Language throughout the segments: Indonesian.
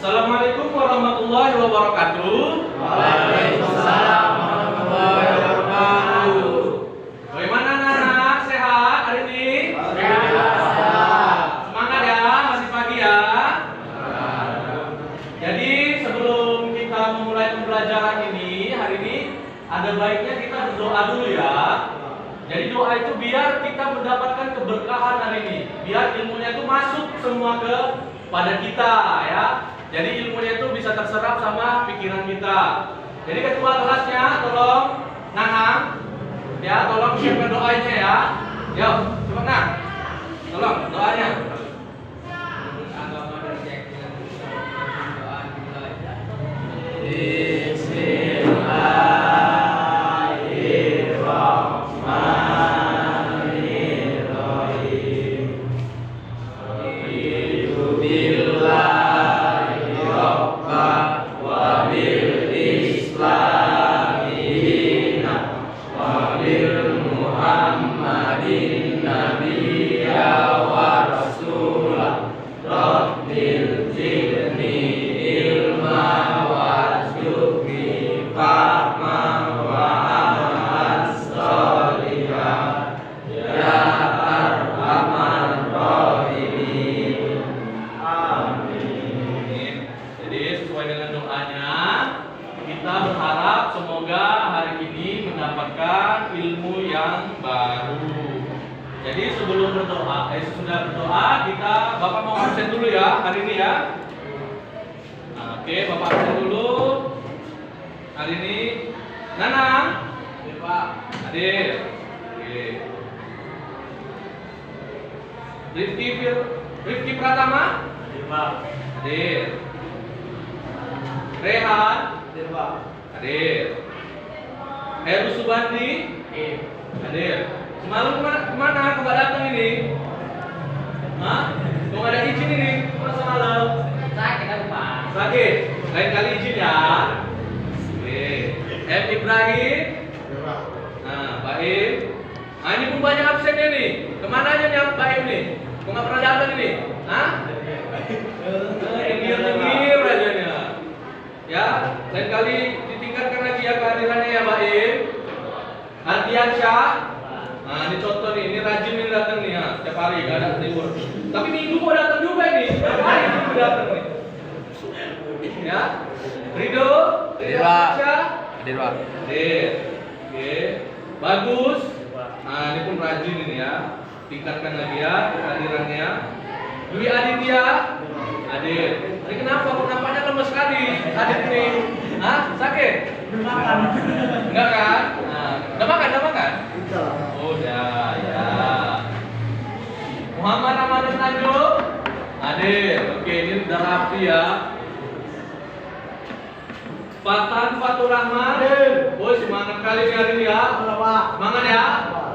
Assalamualaikum warahmatullahi wabarakatuh. Waalaikumsalam warahmatullahi wabarakatuh. Bagaimana anak-anak? Sehat hari ini? Sehat. Semangat ya, masih pagi ya. Jadi sebelum kita memulai pembelajaran ini, hari ini ada baiknya kita berdoa dulu ya. Jadi doa itu biar kita mendapatkan keberkahan hari ini, biar ilmunya itu masuk semua kepada kita ya. Jadi ilmunya itu bisa terserap sama pikiran kita. Jadi ketua kelasnya tolong Nanang ya, tolong siapkan doanya ya. Yuk, coba Nang. Tolong doanya. Kita berharap semoga hari ini mendapatkan ilmu yang baru. Jadi sebelum berdoa, sesudah berdoa kita Bapak mau absen dulu ya hari ini ya. Nah, oke, Bapak absen dulu hari ini. Nanang, Pak, hadir. Oke. Rifki Pratama, hadir. Rehan, hadir. Heru Subandi, hadir. Semalam kemana? Kok nggak datang ini? Hah? Kok nggak ada izin ini? Kemana semalam? Sakit aku, Pak. Sakit. Lain kali izin ya. Oke. M Ibrahim. Nah, Baim. Nah, ini pun banyak absennya nih. Kemana aja nih Baim nih? Kok nggak pernah datang ini? Hah? Ngir aja nih. Ya, lain kali ditingkatkan lagi ya kehadirannya ya Baim. Ardiansyah. Nah, ini contoh nih, ini rajin ini datang nih ya, setiap hari gak ada libur. Tapi minggu mau datang juga ini, setiap hari minggu datang nih. Ya, Ridho, Ardiansyah, Hadir, Pak. hadir. Oke, bagus. Nah, ini pun rajin ini ya, tingkatkan lagi ya kehadirannya. Dwi Aditya, hadir. Ini kenapa? Kok nampaknya lemes sekali hadir ini? Hah? Sakit? Enggak kan? Nah, udah makan? Udah ya. Muhammad Ramadan Tanjung, hadir. Oke, ini udah rapi ya. Fatan Fatur Rahman, oh semangat kali nih hari ini ya. Semangat ya.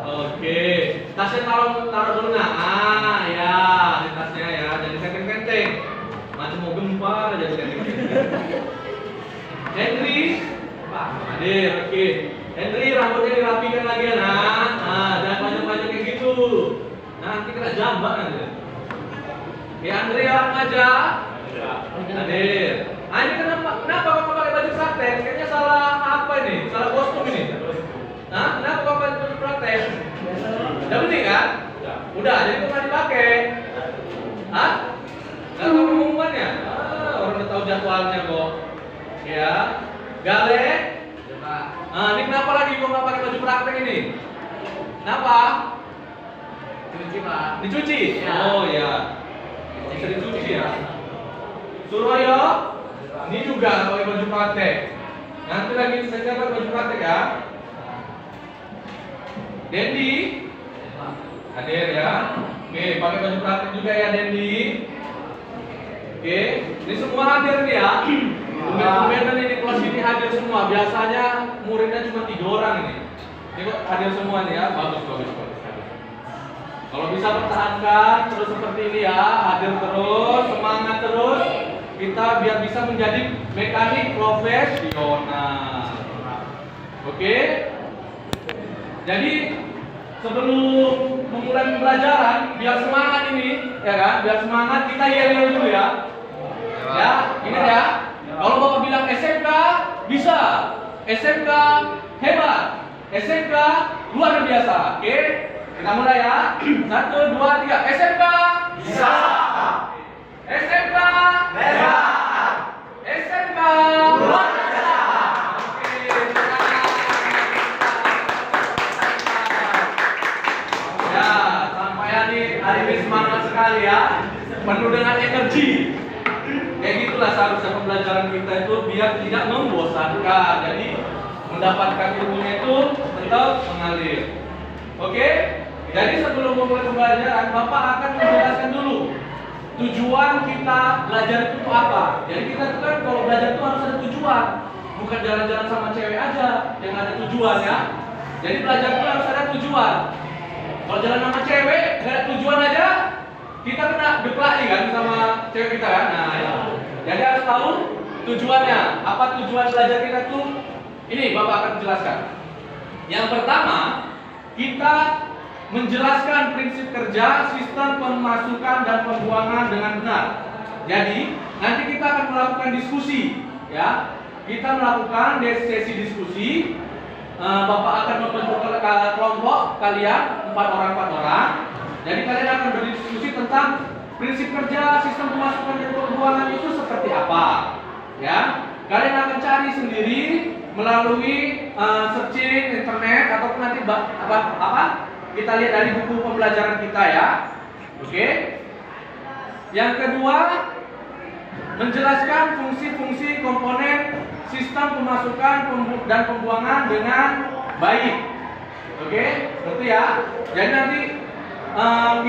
Oke, tasnya taruh dulu nah. Ah ya, ini tasnya ya. Jadi kenteng-kenteng. Macam mau gempa jadi kenteng-kenteng. Henry, hadir. Oke, Henry rambutnya dirapikan lagi ya nah. Nah, jangan banyak-banyak kayak gitu. Nanti kena jambak nanti. Oke, Andrea aja. Hadir. Ah, ini kenapa kamu pakai baju praktek? Kayaknya salah apa ini? Salah kostum ini. Nah, kenapa kamu pakai baju praktek? Udah bening kan? Udah, jadi kok nggak dipakai? Hah? Nggak tahu pengumumannya? Ah, orang udah tahu jadwalnya kok. Ya, Gale. Ah, ini kenapa lagi kok nggak pakai baju praktek ini? Kenapa? Cuci, Pak. Dicuci? Ya. Oh ya. Bisa dicuci ya. Suroyo, ini juga pakai baju praktek. Nanti lagi saya pakai baju praktek ya. Dendi, hadir ya. Oke, pakai baju praktek juga ya Dendi. Oke, ini semua hadir nih ya. Tumben-tumbenan ini kelas ini hadir semua. Biasanya muridnya cuma 3 orang ini. Ini kok hadir semua nih ya. Bagus. Kalau bisa pertahankan terus seperti ini ya, hadir terus, semangat terus. Kita biar bisa menjadi mekanik profesional. Oke? Jadi sebelum memulai pembelajaran, biar semangat ini, ya kan? Biar semangat kita yel-yel dulu ya. Ya, ini SMK hebat, SMK luar biasa. Oke, kita mulai ya. 1, 2, 3. SMK Bisa. SMK Hebat. SMK Luar biasa. Oke, semangat. Ya, sampaian nih hari ini semangat sekali ya, penuh dengan energi. Kayak gitulah seharusnya pembelajaran kita itu biar tidak membosankan. Jadi mendapatkan ilmunya itu tetap mengalir. Oke? Jadi sebelum memulai pembelajaran, Bapak akan menjelaskan dulu tujuan kita belajar itu apa. Jadi kita itu kan kalau belajar itu harus ada tujuan, bukan jalan-jalan sama cewek aja yang ada tujuan ya. Jadi belajar itu harus ada tujuan. Kalau jalan sama cewek nggak ada tujuan aja, kita kena deplak nih kan sama cewek kita kan. Nah, ya. Jadi harus tahu tujuannya. Apa tujuan belajar kita tuh? Ini Bapak akan menjelaskan. Yang pertama, kita menjelaskan prinsip kerja sistem pemasukan dan pembuangan dengan benar. Jadi nanti kita akan melakukan diskusi, ya. Kita melakukan sesi diskusi. Bapak akan membentuk kelompok kalian 4 orang. Jadi kalian akan berdiskusi tentang prinsip kerja sistem pemasukan dan pembuangan itu seperti apa, ya. Kalian akan cari sendiri melalui searching internet ataupun nanti kita lihat dari buku pembelajaran kita ya. Oke. Yang kedua, menjelaskan fungsi-fungsi komponen sistem pemasukan dan pembuangan dengan baik. Oke, betul ya. Jadi nanti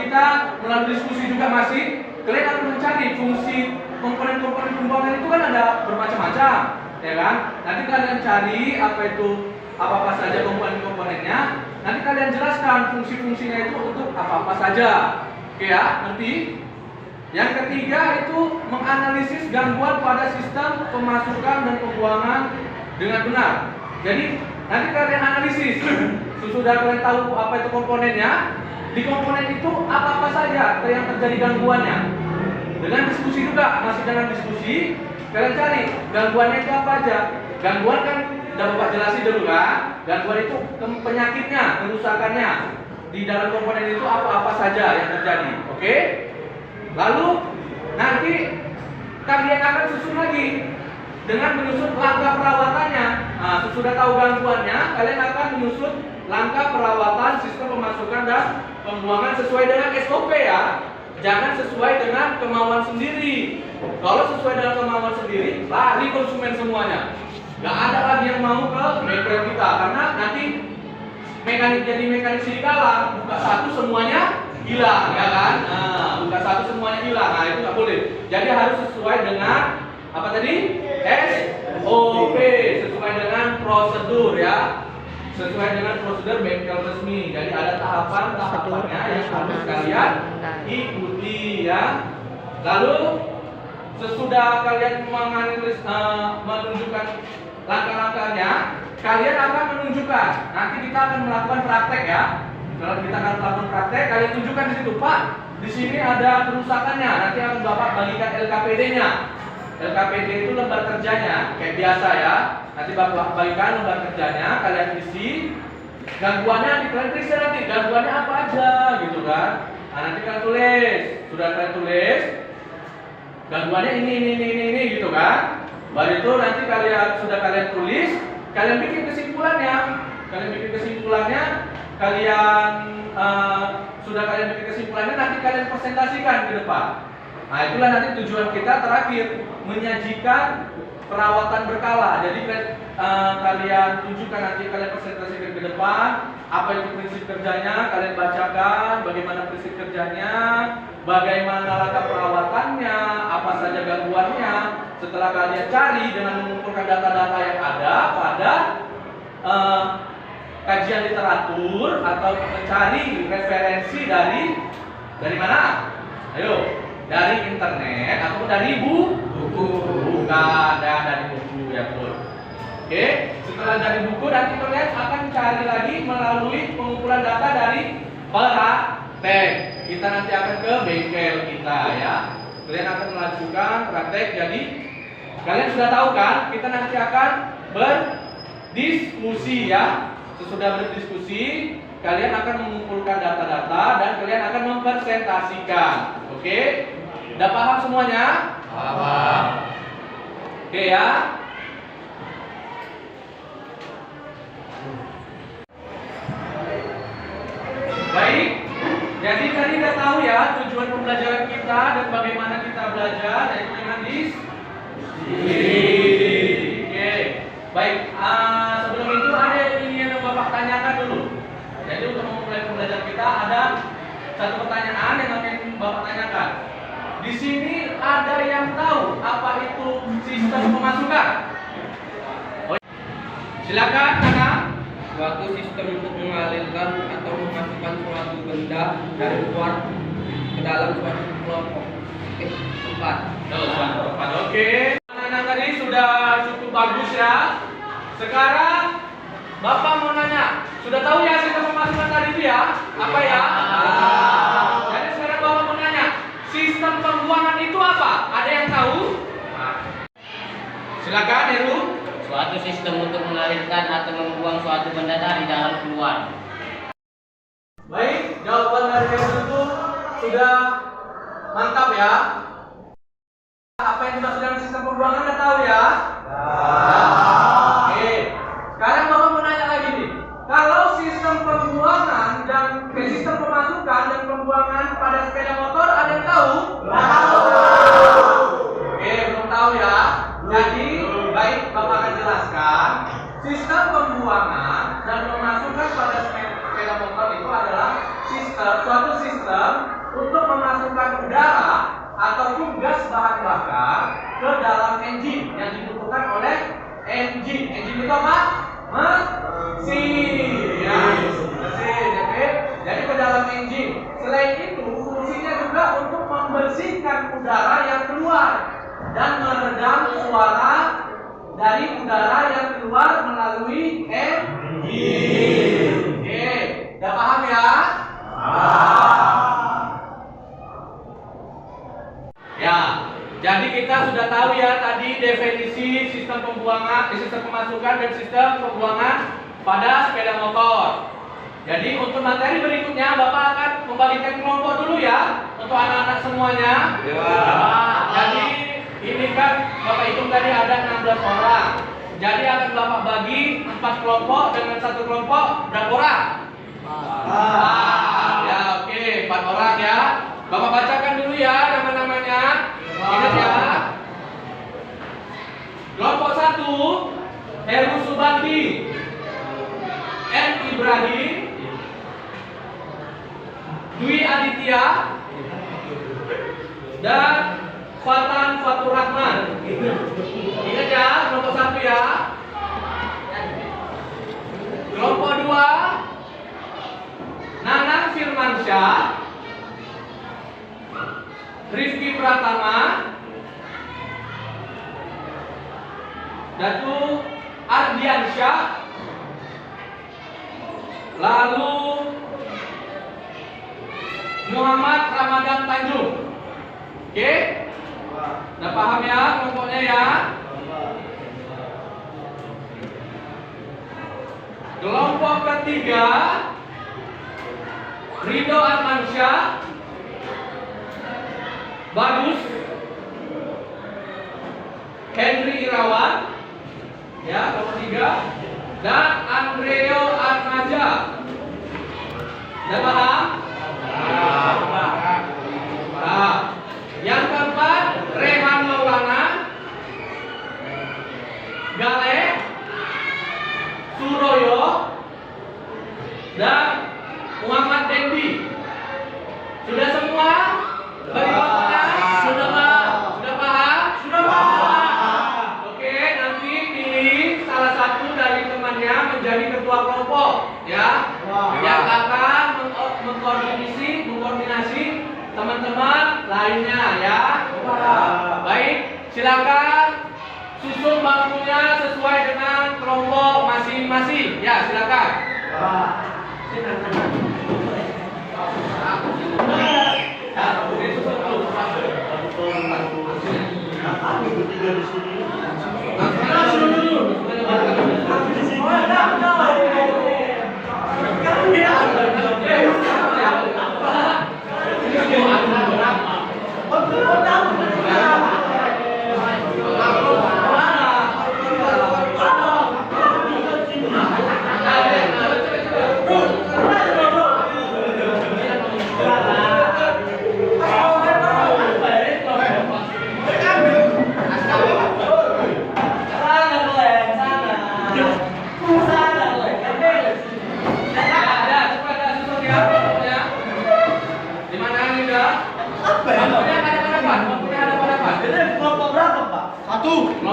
kita melalui diskusi juga masih kalian akan mencari fungsi komponen-komponen pembuangan itu kan ada bermacam-macam, ya kan? Nanti kalian cari apa saja komponen-komponennya. Nanti kalian jelaskan fungsi-fungsinya itu untuk apa saja. Oke ya, ngerti? Yang ketiga itu menganalisis gangguan pada sistem pemasukan dan pembuangan dengan benar. Jadi nanti kalian analisis. Sesudah kalian tahu apa itu komponennya, di komponen itu apa saja yang terjadi gangguannya. Dengan diskusi juga, masih dengan diskusi, kalian cari gangguannya itu apa aja. Gangguan kan udah Bapak jelasin dulu kan. Gangguan itu penyakitnya, kerusakannya. Di dalam komponen itu apa saja yang terjadi. Oke? Lalu nanti kalian akan susun lagi dengan menyusun langkah perawatannya. Nah, sesudah tahu gangguannya, kalian akan menyusun langkah perawatan sistem pemasukan dan pembuangan sesuai dengan SOP ya. Jangan sesuai dengan kemauan sendiri. Kalau sesuai dengan kemauan sendiri, lari konsumen semuanya. Gak ada lagi yang mau ke bengkel kita karena nanti mekanik serigala buka satu semuanya hilang, ya kan? Nah, buka satu semuanya hilang. Nah, itu nggak boleh. Jadi harus sesuai dengan apa tadi? SOP, sesuai dengan prosedur ya. Sesuai dengan prosedur bengkel resmi. Jadi ada tahapannya yang harus kalian ikuti ya. Lalu sesudah kalian menunjukkan langkah-langkahnya, kalian akan menunjukkan. Nanti kita akan melakukan praktek ya. Kalau kita akan melakukan praktek, kalian tunjukkan di situ, Pak. Di sini ada kerusakannya. Nanti akan Bapak bagikan LKPD-nya. LKPD itu lembar kerjanya, kayak biasa ya. Nanti Bapak bagikan lembar kerjanya, kalian isi. Gangguannya nanti kalian periksa nanti. Gangguannya apa aja, gitu kan? Nah, nanti kalian tulis. Sudah kalian tulis. Gangguannya ini, gitu kan? Baru itu nanti kalian tulis, kalian bikin kesimpulannya. Sudah kalian bikin kesimpulannya, nanti kalian presentasikan ke depan. Nah, itulah nanti tujuan kita terakhir, menyajikan perawatan berkala. Jadi kalian tunjukkan, nanti kalian presentasikan ke depan apa itu prinsip kerjanya, kalian bacakan bagaimana prinsip kerjanya, bagaimana langkah perawatannya, apa saja gangguannya. Setelah kalian cari dengan mengumpulkan data-data yang ada pada kajian literatur atau mencari referensi dari mana? Ayo, dari internet atau dari buku? Bukan, dari buku ya betul. Oke, setelah dari buku nanti kalian akan cari lagi melalui pengumpulan data dari praktek. Kita nanti akan ke bengkel kita ya. Kalian akan melanjutkan praktek. Jadi kalian sudah tahu kan? Kita nanti akan diskusi ya. Sesudah berdiskusi, kalian akan mengumpulkan data-data dan kalian akan mempresentasikan. Oke? Udah paham semuanya? Paham. Oke ya. Baik. Jadi tadi udah tahu ya tujuan pembelajaran kita dan bagaimana kita belajar, yaitu dengan diskusi. Oke. Baik. Sebelum itu ada yang ingin Bapak tanyakan dulu. Jadi untuk memulai pembelajaran kita ada satu pertanyaan yang akan Bapak tanyakan. Di sini ada yang tahu apa itu sistem pemasukan? Oh, silakan, Kakak. Suatu sistem untuk mengalirkan atau memasukkan suatu benda dari luar ke dalam suatu kelompok tempat. Suatu tempat. Oke. Anak-anak tadi sudah cukup bagus ya. Sekarang Bapak mau nanya, sudah tahu ya sistem pemasukan tadi itu ya? Apa ya? Jadi sekarang Bapak mau nanya, sistem pembuangan itu apa? Ada yang tahu? Silakan, Heru. Suatu sistem untuk mengalirkan atau membuang suatu benda dari dalam keluar. Baik, jawaban dari Heru itu sudah mantap ya. Apa yang dimaksud dengan sistem pembuangan Anda tahu ya? Oke. Sekarang Bapak mau nanya lagi nih. Kalau sistem pembuangan dan sistem pemasukan dan pembuangan pada sepeda motor ada yang tahu? Oke, belum tahu ya. Jadi, baik Bapak akan jelaskan. Sistem pembuangan dan pemasukan pada sepeda motor itu adalah suatu sistem untuk memasukkan udara ataupun gas bahan bakar ke dalam engine yang dibutuhkan oleh engine. Engine itu apa? Mesin. Ya, mesin. Oke. Jadi ke dalam engine. Selain itu, fungsinya juga untuk membersihkan udara yang keluar dan meredam suara dari udara yang keluar melalui engine. Oke. Udah paham ya? Ya, jadi kita sudah tahu ya tadi definisi sistem pembuangan, sistem pemasukan dan sistem pembuangan pada sepeda motor. Jadi untuk materi berikutnya Bapak akan membagikan kelompok dulu ya untuk anak-anak semuanya. Jadi ini kan Bapak hitung tadi ada 16 orang. Jadi akan Bapak bagi 4 kelompok dengan satu kelompok berapa orang? Ya oke, 4 orang ya. Bapak bacakan dulu ya nama-namanya. Ingat ya. Kelompok 1 Heru Subandi, M. Ibrahim, Dwi Aditya, dan Fatan Fatur Rahman. Ingat ya, kelompok 1 ya. Kelompok 2 Nanang Firmansyah, Rifki Pratama, Datu Ardiansyah, lalu Muhammad Ramadan Tanjung. Oke? Udah paham ya kelompoknya ya? Kelompok ketiga Ridho Armansyah, Bagus, Henry Irawan, ya kelompok 3, dan Andreo Atmaja. Udah paham? Nah, yang keempat Rehan Maulana, Gale, Suroyo, dan Muhammad Dendi. Sudah semua? Bagi kelompoknya? Sudah Pak? Sudah paham? Sudah paham. Oke, nanti pilih salah satu dari temannya menjadi ketua kelompok, ya. Yang akan mengkoordinasi teman-teman lainnya, ya. Baik, silakan susun bangkunya sesuai dengan kelompok masing-masing. Ya, silakan.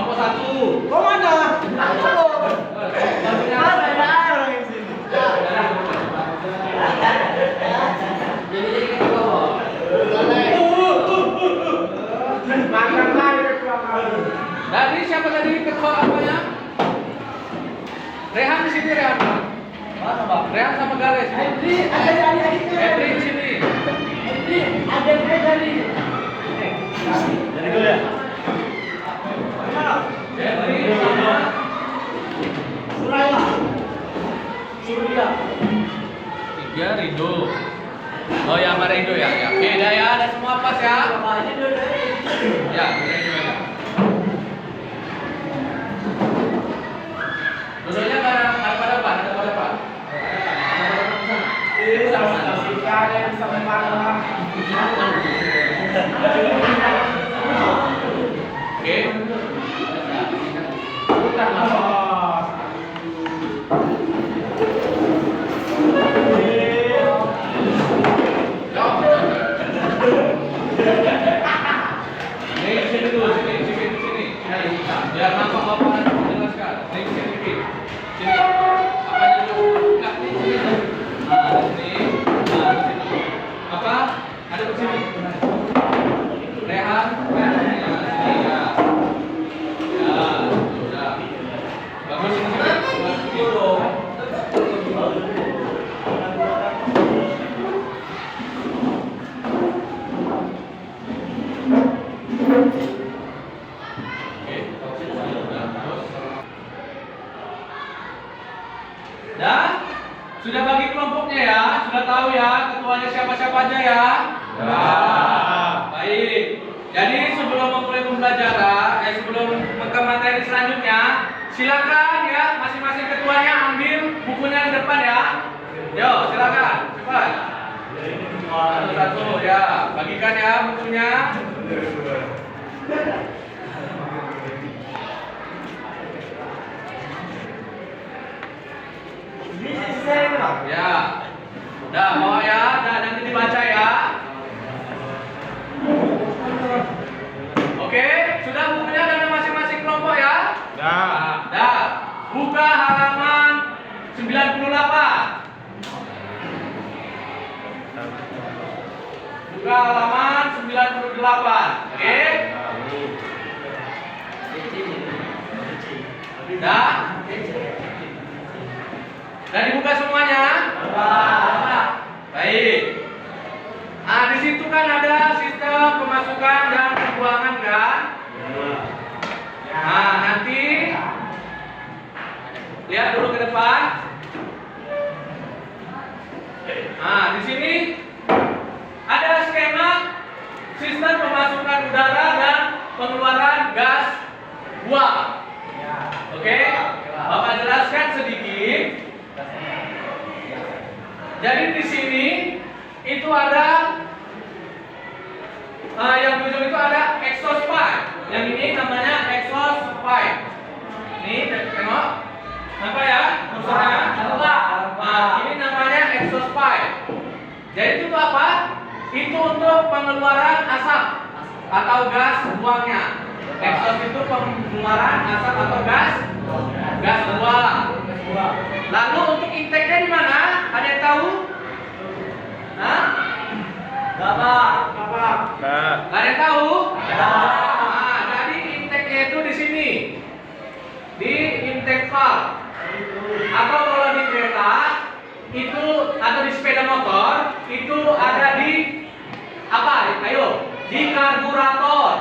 Kelompok 1. Kau mana? Tadi siapa tadi ketua apanya? Rehan di sini, Rehan. Mana, Bang? Rehan sama Gale sini. Edri di sini. Jadi dulu ya. Edri sama Surya. 3 Rido. Oh ya, sama Rido ya. Ya. Oke, dah ya, ada semua pas ya. Ya, Rido ya. Dulunya ada pada apa? Ada pada apa? Oke. Nih, sini dulu, sini. Biar nampak apa yang menjelaskan. Nih, sini. Sini. Apa dulu? Enggak, di sini. Nah, di sini. Nah, di sini. Apa? Ada di sini. Rehan, sini ya. Ya, sudah. Bagus ini. Bagus dong. Dan sudah bagi kelompoknya ya, sudah tahu ya ketuanya siapa-siapa aja ya. Ya. Baik. Jadi sebelum memulai pembelajaran, sebelum ke materi selanjutnya, silakan ya masing-masing ketuanya ambil bukunya di depan ya. Yo, silakan, cepat. Satu-satu ya, bagikan ya bukunya. Ya, udah bawa ya, dan nanti dibaca ya. Oke, sudah bukunya dari masing-masing kelompok ya? Dah. Buka halaman 98. Buka halaman 98. Oke? Dah. Dan dibuka semuanya? Baik. Nah, di situ kan ada sistem pemasukan dan pembuangan kan? Nah, nanti lihat dulu ke depan. Nah, di sini ada skema sistem pemasukan udara dan pengeluaran gas buang. Oke? Bapak jelaskan sedikit. Jadi di sini itu ada yang di ujung itu ada exhaust pipe. Yang ini namanya exhaust pipe. Ini tengok, apa ya? Kursornya? Nah, ini namanya exhaust pipe. Jadi itu tuh apa? Itu untuk pengeluaran asap atau gas buangnya. Exhaust itu pengeluaran asap atau gas buang. Lalu untuk intake-nya di mana? Ada yang tahu? Hah? Bapak. Ada yang tahu? Nah, jadi intake-nya itu di sini. Di intake valve. Atau kalau di kereta itu atau di sepeda motor itu ada di apa? Ayo, di karburator.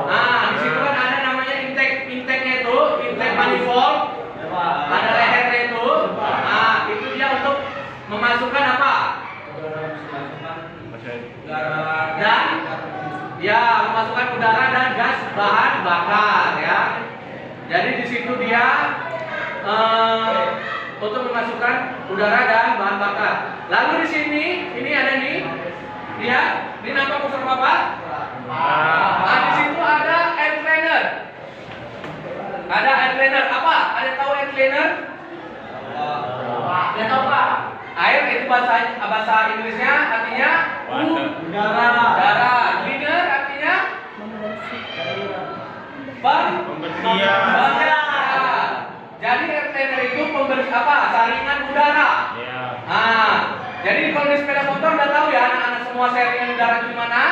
Nah, di situ kan ada namanya intake-nya itu, intake manifold. Ada lehernya itu. Nah, itu dia untuk memasukkan apa? Dan ya, memasukkan udara dan gas bahan bakar ya. Jadi di situ dia untuk memasukkan udara dan bahan bakar. Lalu di sini ini ada nih. Lihat, ini nampak kursor Bapak? Nah, di situ ada air cleaner. Ada air cleaner apa? Ada tahu air cleaner? Tidak tahu Pak. Air itu bahasa Inggrisnya artinya udara. Cleaner artinya Pembersihan. Jadi air tender itu pembersih apa? Saringan udara. Iya. Nah, jadi kalau di sepeda motor udah tahu ya anak-anak semua saringan udara di mana?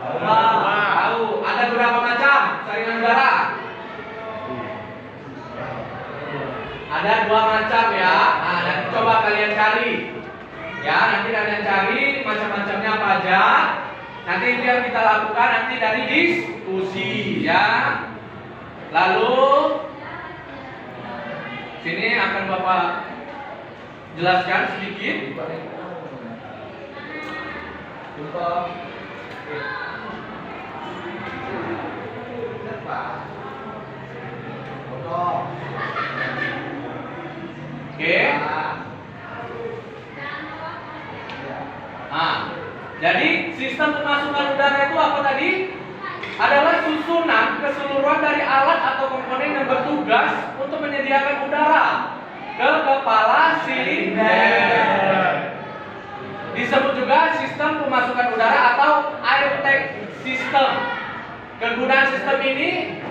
Tahu. Ada berapa macam saringan udara? Ada 2 macam ya. Nah, nanti coba kalian cari. Ya, nanti kalian cari macam-macamnya apa aja. Nanti itu yang kita lakukan nanti dari diskusi ya. Lalu sini akan Bapak jelaskan sedikit. Oke. Nah, jadi sistem pemasukan udara itu apa tadi? Adalah susunan keseluruhan dari alat atau komponen yang bertugas untuk menyediakan udara ke kepala silinder. Disebut juga sistem pemasukan udara atau air tank system. Kegunaan sistem ini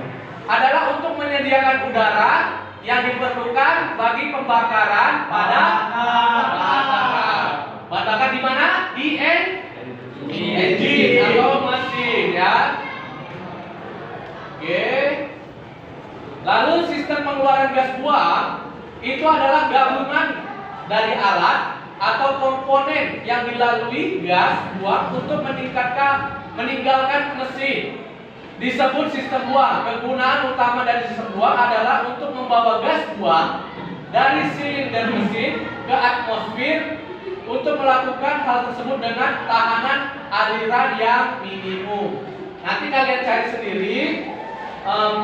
adalah untuk menyediakan udara yang diperlukan bagi pembakaran pada bahan bakar. Bahan bakar di mana? Di engine atau mesin ya. Oke. Lalu sistem pengeluaran gas buang itu adalah gabungan dari alat atau komponen yang dilalui gas buang untuk meninggalkan mesin. Disebut sistem buang. Kegunaan utama dari sistem buang adalah untuk membawa gas buang dari silinder mesin ke atmosfer untuk melakukan hal tersebut dengan tahanan aliran yang minimum. Nanti kalian cari sendiri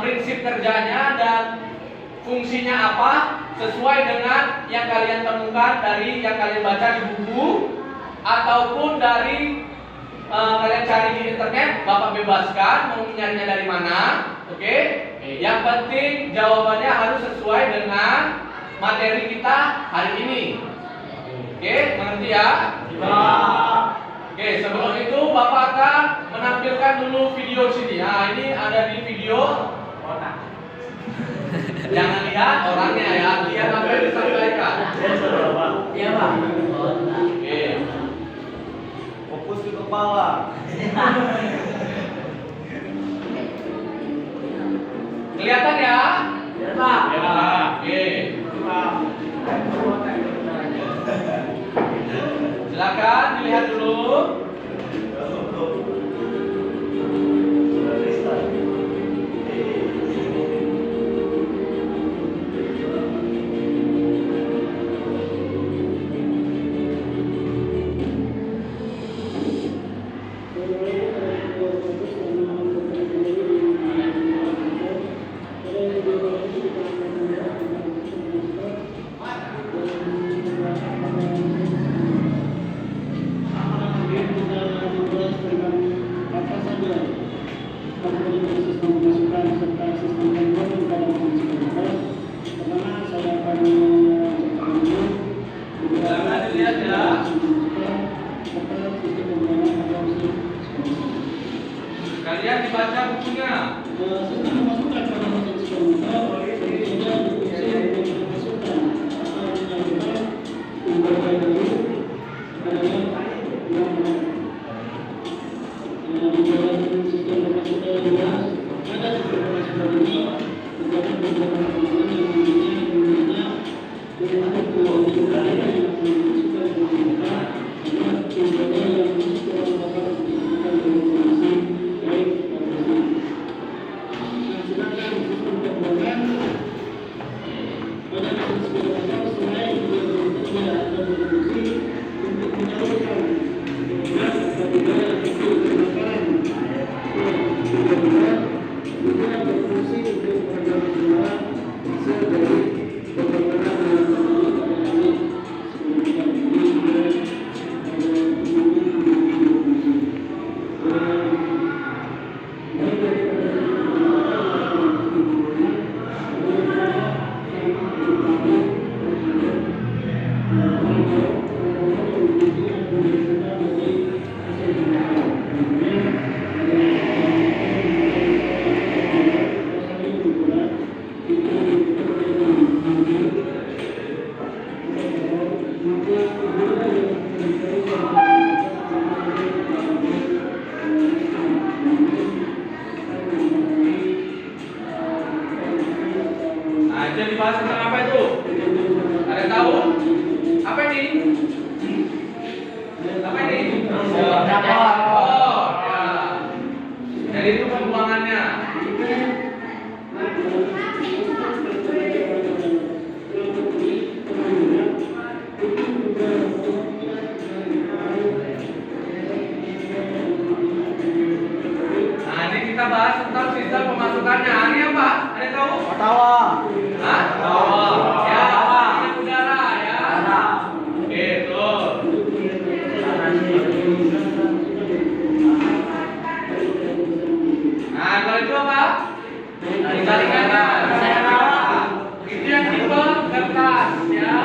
prinsip kerjanya dan fungsinya apa sesuai dengan yang kalian temukan dari yang kalian baca di buku ataupun dari kalian cari di internet. Bapak bebaskan mau nyarinya dari mana. Oke? Yang penting jawabannya harus sesuai dengan materi kita hari ini. Oke, mengerti ya? Oke, sebelum itu Bapak akan menampilkan dulu video sini. Nah, ini ada di video. Jangan lihat orangnya ya, lihat apa yang disampaikan. Iya, Pak. Oke. Fokus ke kepala. Kelihatan ya? Ya, Pak. Ya. Oke. Silakan dilihat dulu. Silakan dilihat ya. Kalian dibaca bukunya. Nanti yang dibahas tentang apa itu? Ada yang tahu? Apa ini? Apa ini? Oh, ya. Jadi itu pembuangannya. Nah, ini kita bahas tentang sistem pemasukannya. Ini apa? Ada yang tahu? Tawa. Hah? Ya, ini udara ya. Oke, tuh. Nah, kalau itu apa? Dikalikannya. Itu yang tipe kertas ya.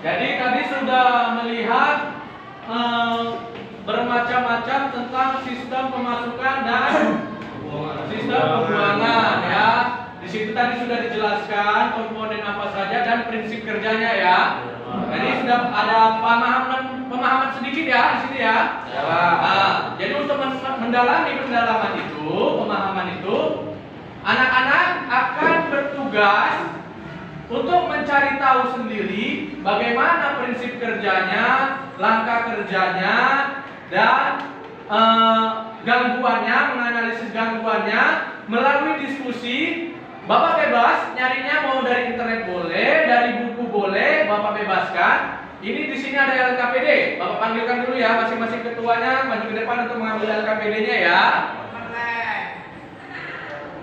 Jadi tadi sudah melihat bermacam-macam tentang sistem pemasukan dan sistem pembuangan ya. Di situ tadi sudah dijelaskan komponen apa saja dan prinsip kerjanya ya. Jadi sudah ada pemahaman sedikit ya di sini ya. Jadi untuk mendalami pendalaman itu, pemahaman itu, anak-anak akan bertugas untuk mencari tahu sendiri bagaimana prinsip kerjanya, langkah kerjanya, dan gangguannya, menganalisis gangguannya melalui diskusi. Bapak bebas nyarinya mau dari internet boleh, dari buku boleh, Bapak bebaskan. Ini di sini ada LKPD. Bapak panggilkan dulu ya masing-masing ketuanya maju ke depan untuk mengambil LKPD-nya ya.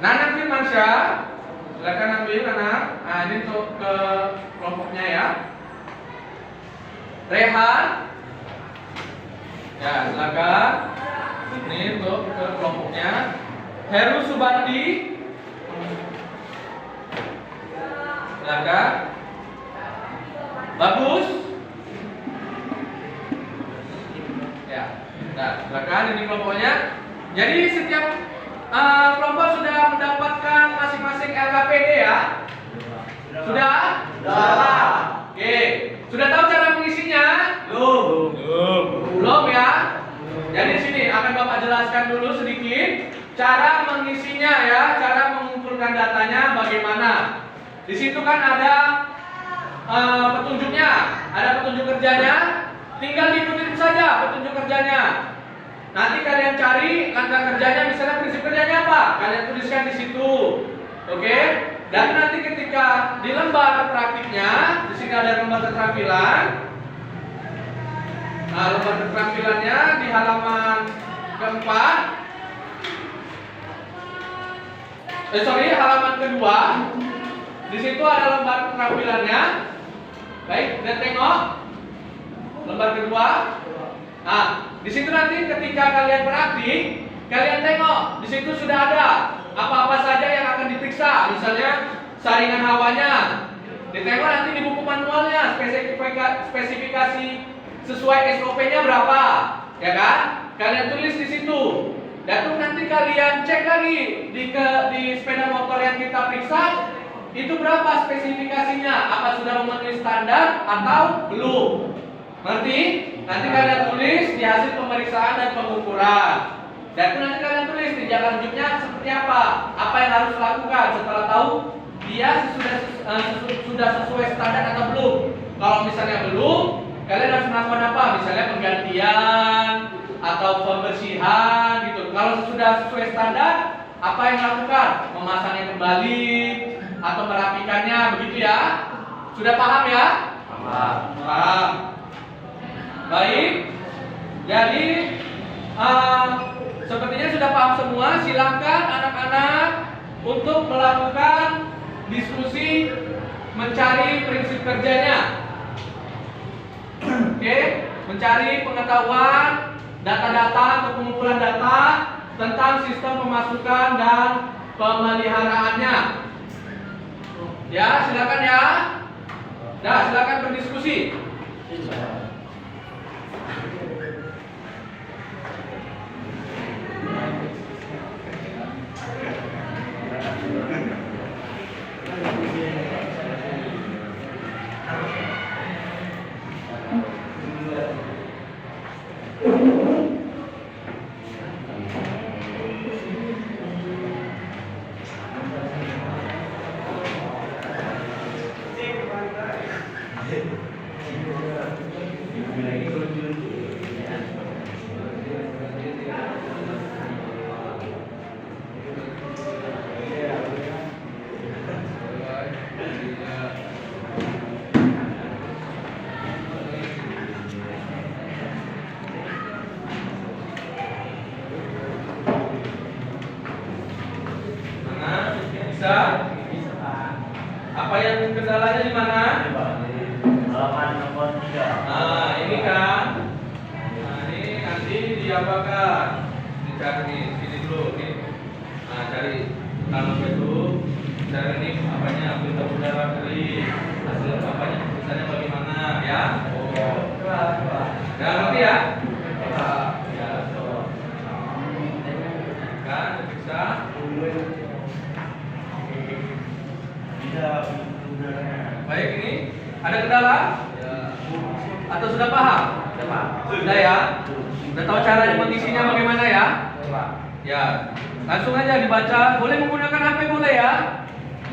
Nanang Firmansyah, silakan ambil Nanang. Nah, ini untuk ke kelompoknya ya. Rehan, ya silakan. Ini untuk ke kelompoknya. Heru Subandi, silakan. Bagus. Ya, nah, silakan ini kelompoknya. Jadi setiap kelompok sudah mendapatkan masing-masing LKPD ya? Sudah? Sudah. Oke. Sudah tahu cara mengisinya? Belum ya? Jadi sini akan Bapak jelaskan dulu sedikit cara mengisinya ya, cara mengumpulkan datanya bagaimana. Di situ kan ada petunjuknya, ada petunjuk kerjanya. Tinggal diikutin saja petunjuk kerjanya. Nanti kalian cari langkah kerjanya, misalnya prinsip kerjanya apa? Kalian tuliskan di situ. Oke? Dan nanti ketika di lembar praktiknya, di sini ada lembar keterampilan. Nah, lembar keterampilannya di halaman keempat. Halaman kedua. Di situ ada lembar keterampilannya. Baik, dan tengok lembar kedua. Nah, di situ nanti ketika kalian praktik, kalian tengok di situ sudah ada apa-apa saja yang akan diperiksa. Misalnya saringan hawanya. Ditengok nanti di buku manualnya spesifikasi sesuai SOP-nya berapa, ya kan? Kalian tulis di situ. Dan nanti kalian cek lagi di sepeda motor yang kita periksa itu berapa spesifikasinya, apa sudah memenuhi standar atau belum. Ngerti? Nanti kalian tulis di hasil pemeriksaan dan pengukuran. Dan itu nanti kalian tulis di jalan lanjutnya seperti apa yang harus dilakukan setelah tahu dia sudah sesuai standar atau belum. Kalau misalnya belum, kalian harus melakukan apa? Misalnya penggantian atau pembersihan gitu. Kalau sudah sesuai standar, apa yang dilakukan? Memasangnya kembali atau merapikannya, begitu ya? Sudah paham ya? Paham. Baik. Jadi sepertinya sudah paham semua. Silakan anak-anak untuk melakukan diskusi mencari prinsip kerjanya. Oke, mencari pengetahuan data-data atau pengumpulan data tentang sistem pemasukan dan pemeliharaannya. Ya, silakan ya. Nah, silakan berdiskusi. Bisa? Apa yang kendalanya di mana? Halaman nomor 3. Nah, ini kan. Nah, ini nanti diapakan? Dicari nih, sini dulu nih. Nah, cari kalau itu cari nih apanya filter udara kering. Hasil apanya tulisannya bagaimana ya? Ya, ngerti ya? Ya, kan bisa. Baik, ini ada kendala? Atau sudah paham? Sudah ya? Sudah tahu caranya mengisinya bagaimana ya? Ya, langsung aja dibaca. Boleh menggunakan HP boleh ya?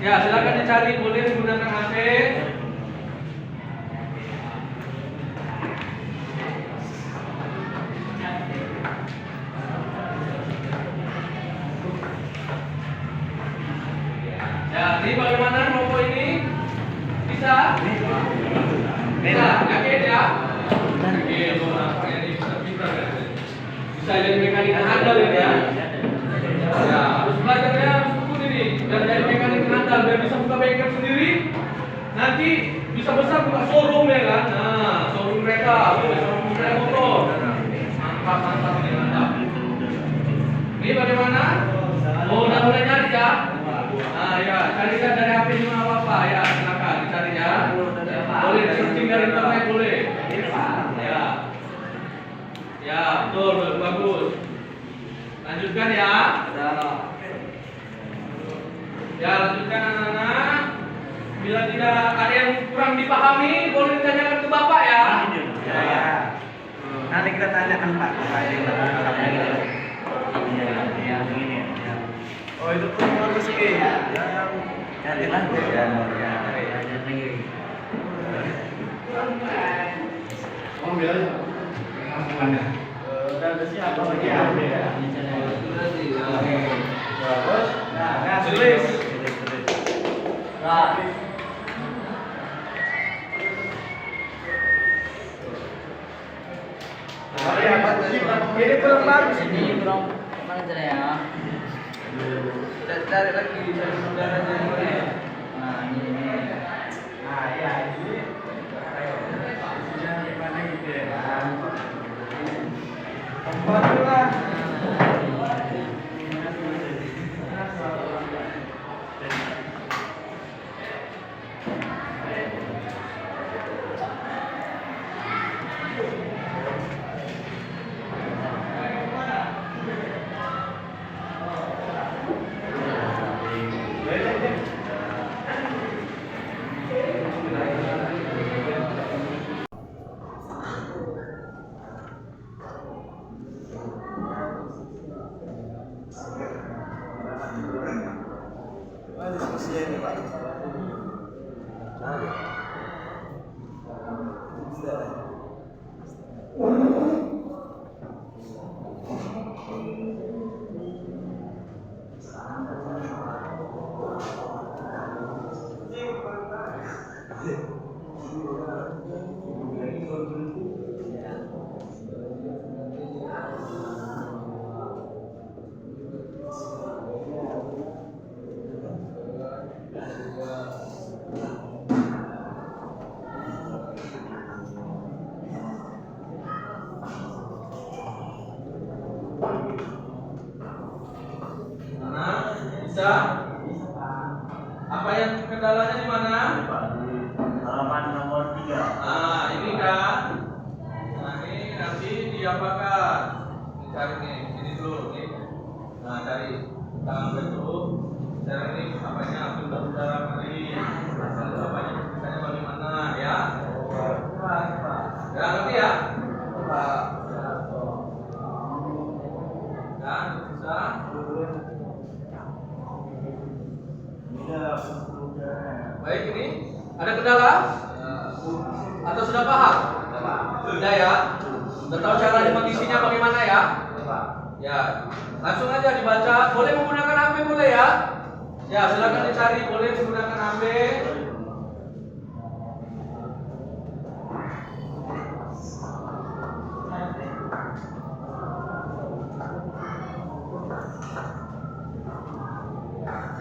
Ya, silakan dicari. Boleh menggunakan HP. Ya, ini bagaimana Novo ini? Bisa? Bisa, yakin ya? Yakin, nampaknya ini bisa ya? Bisa jadi mekanik handal ini ya? Ya, harus belajarnya harus tekun ini. Dan jadi mekanik handal, biar bisa buka bengkel sendiri. Nanti bisa besar buka showroom ya kan? Nah, showroom mereka, showroom sepeda motor. Mantap ini mantap. Ini bagaimana? Oh, udah mulai nyari ya? Nah ya, carikan dari HP juga apa-apa ya, silakan dicari ya. Boleh searching dari internet boleh. Ya. Ya, betul, bagus. Lanjutkan ya. Ya, lanjutkan anak-anak. Bila tidak ada yang kurang dipahami, boleh ditanyakan ke Bapak ya. Ya. Nanti kita tanyakan Pak. Oh itu pun harus ya. Cari lagi ya. Oh bilang. Mana? Udah siapa lagi ya? Nah, tulis. Nah. Ini berapa? Sini bro, mana cara ya? Cari lagi, cari saudaranya yang mana ya? Nah ini. Nah, ya ini. Gimana gitu ya? Tempatlah. diskusi ini Pak. Mana? Bisa? Apa yang kendalanya di mana? Halaman nomor 3. Nah, ini kan. Nah, ini nanti diapakan? Cari nih, ini dulu nih. Nah, cari tangan itu. Cari ini apanya? Sumber udara kali. Asal apanya? Misalnya bagaimana ya? Ya, ngerti ya? Dan bisa. Baik, ini ada kendala? Atau sudah paham? Sudah ya? Sudah tahu cara mengisinya bagaimana ya? Ya, langsung aja dibaca. Boleh menggunakan HP boleh ya? Ya, silakan dicari. Boleh menggunakan HP.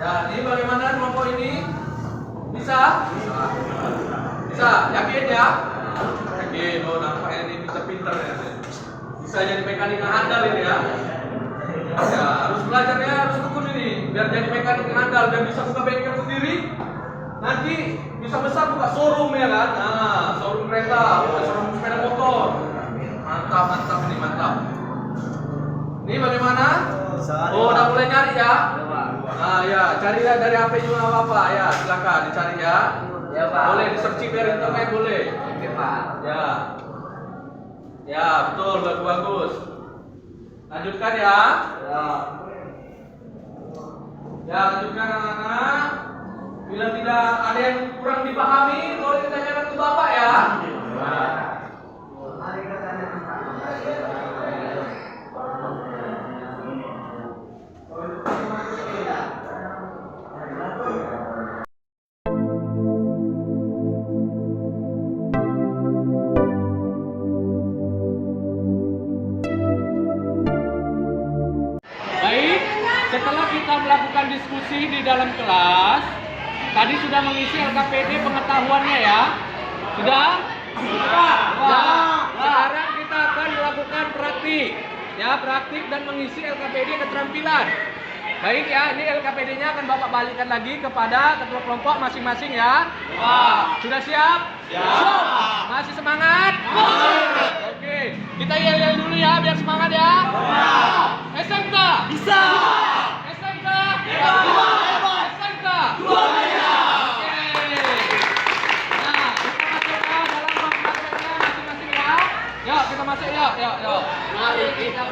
Ya, ini bagaimana kelompok ini? Bisa? Bisa? Yakin ya? Yakin. Oh, nampaknya ini pinter-pinter ya. Bisa jadi mekanik yang handal ini ya. Ya, harus belajarnya harus tekun ini. Biar jadi mekanik yang handal, biar bisa buka bengkel sendiri. Nanti bisa besar buka showroom ya kan? Nah, showroom kereta, showroom sepeda motor. Mantap, mantap nih, mantap. Ini bagaimana? Oh, udah mulai nyari ya? Nah, ya, cari dari HP juga nggak apa-apa ya, silakan dicari ya. Ya, Pak. Boleh di searching dari internet boleh. Oke, Pak. Ya. Ya, betul, bagus. Lanjutkan ya. Ya, lanjutkan anak-anak. Bila tidak ada yang kurang dipahami, boleh ditanyakan ke Bapak ya. Baik, setelah kita melakukan diskusi di dalam kelas, tadi sudah mengisi LKPD pengetahuannya ya? Sudah? Sudah. Sekarang kita akan melakukan praktik. Ya, praktik dan mengisi LKPD keterampilan. Baik ya, ini LKPD-nya akan Bapak balikkan lagi kepada ketua kelompok masing-masing ya. Sudah siap? Siap. Masih semangat? Oke, kita yel-yel dulu ya biar semangat ya. SMK? Bisa. SMK? Hebat. SMK? Luar biasa. Oke. Nah, kita masuk ke dalam ruang prakteknya masing-masing ya. Yuk, kita masuk yuk. Mari kita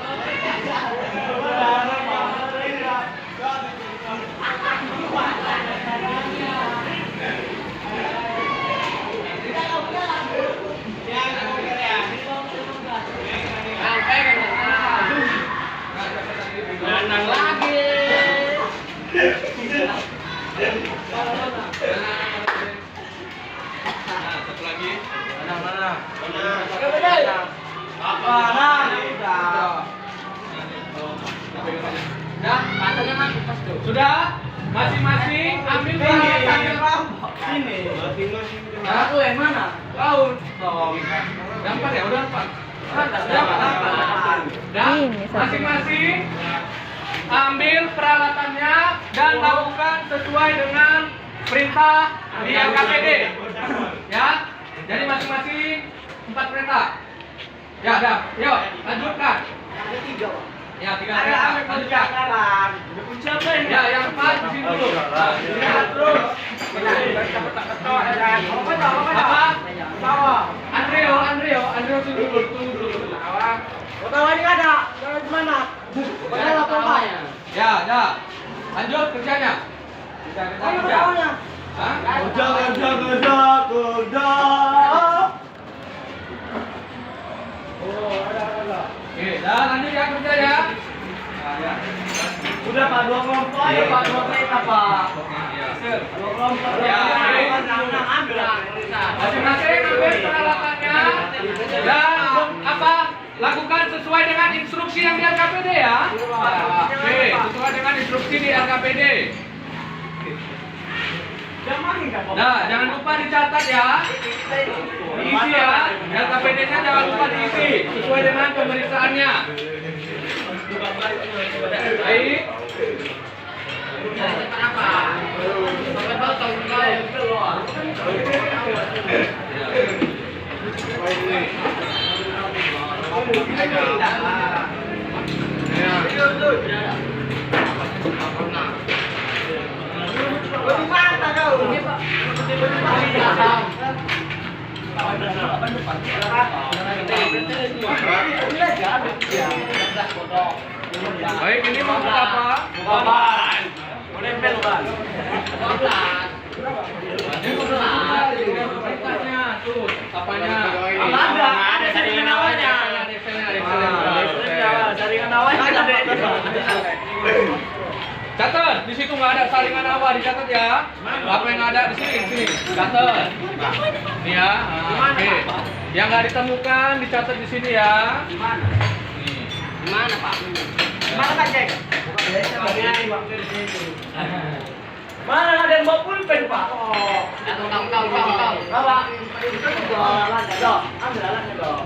Nandang lagi. Nah, satu lagi. Mana? Apa? Sudah? Masing-masing ambil peralatannya. Sini. Aku yang mana? Kau. Dapat ya? Udah dapat. Dan masing-masing ambil peralatannya dan lakukan sesuai dengan perintah di LKPD. Ya, jadi masing-masing 4 kereta. Ya, dah. Yuk, lanjutkan. Ada 3, Pak. Ya, 3 kereta. Lanjutkan. Ya, yang 4 di sini dulu. Terus. Apa? Andreo sini dulu. Tunggu dulu. Pertama ini ada. Jangan gimana? Padahal apa, Pak? Ya, dah. Lanjut kerjanya. Oke, dan lanjut ya kerja ya. Nah, ya. Udah Pak, 2 kelompok ya Pak, 2 kereta Pak. Ya. 2 kelompok. Ya, Ambil. masing-masing ambil peralatannya dan apa? Lakukan sesuai dengan instruksi yang di RKPD ya. Oke, sesuai dengan instruksi di RKPD. Nah, jangan lupa dicatat ya. Diisi ya. RKPD-nya jangan lupa diisi sesuai dengan pemeriksaannya. Baik. Baik, ini mau apa? Tuh, apanya? Ada saringan awalnya. Saringan awalnya. Catat, di situ nggak ada saringan awal, dicatat ya. Apa yang ada di sini, catat. Nih ya, oke. Yang nggak ditemukan dicatat di sini ya. Nih. Gimana Pak? Mana Pak Cek? Mana ada yang bawa pulpen Pak? Kau. Bawa. Itu alatnya dong. Ambil alatnya dong.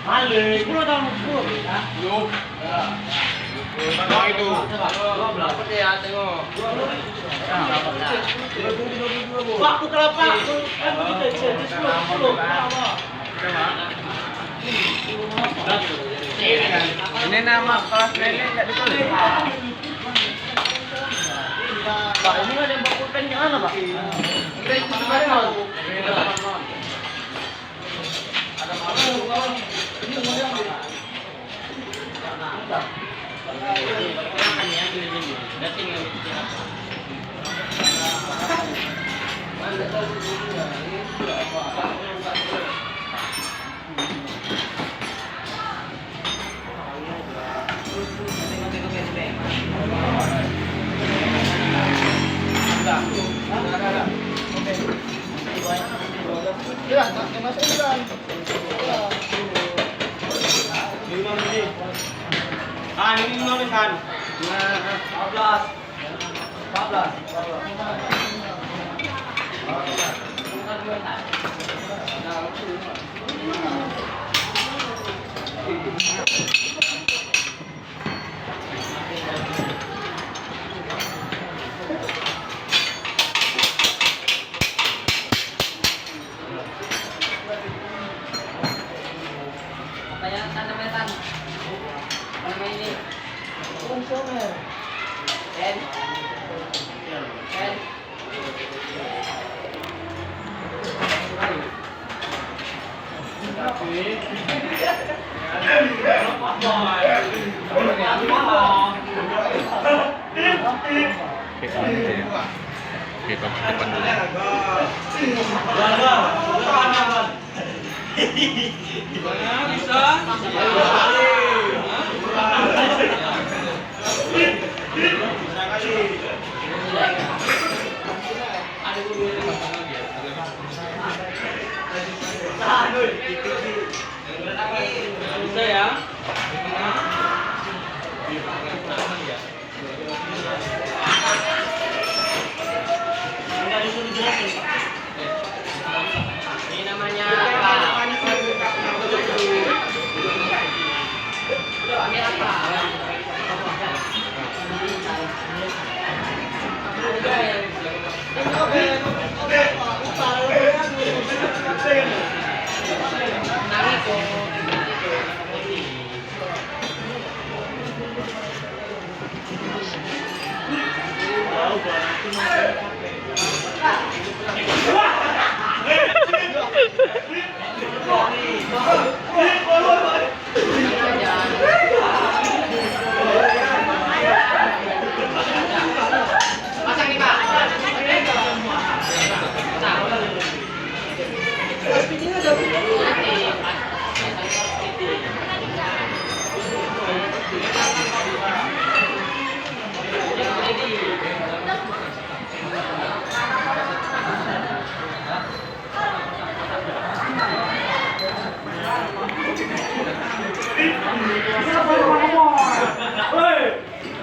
Malik, 10 tahun 10. Belum. Itu. Berapa deh ya tengok. Pak, bukan apa? Kan begitu, 10. Ini nama kelas nenek enggak ditulis. Pak, ini ada yang bawa pulpen yang mana, Pak? Ah, ini nulisan. 14. 14. Apa ya? Tanda metan. Apa nama ini? Komisioner. N. N. Oke, kamu ke depan dulu. Gimana bisa? Bisa ya? Pasang nih Pak.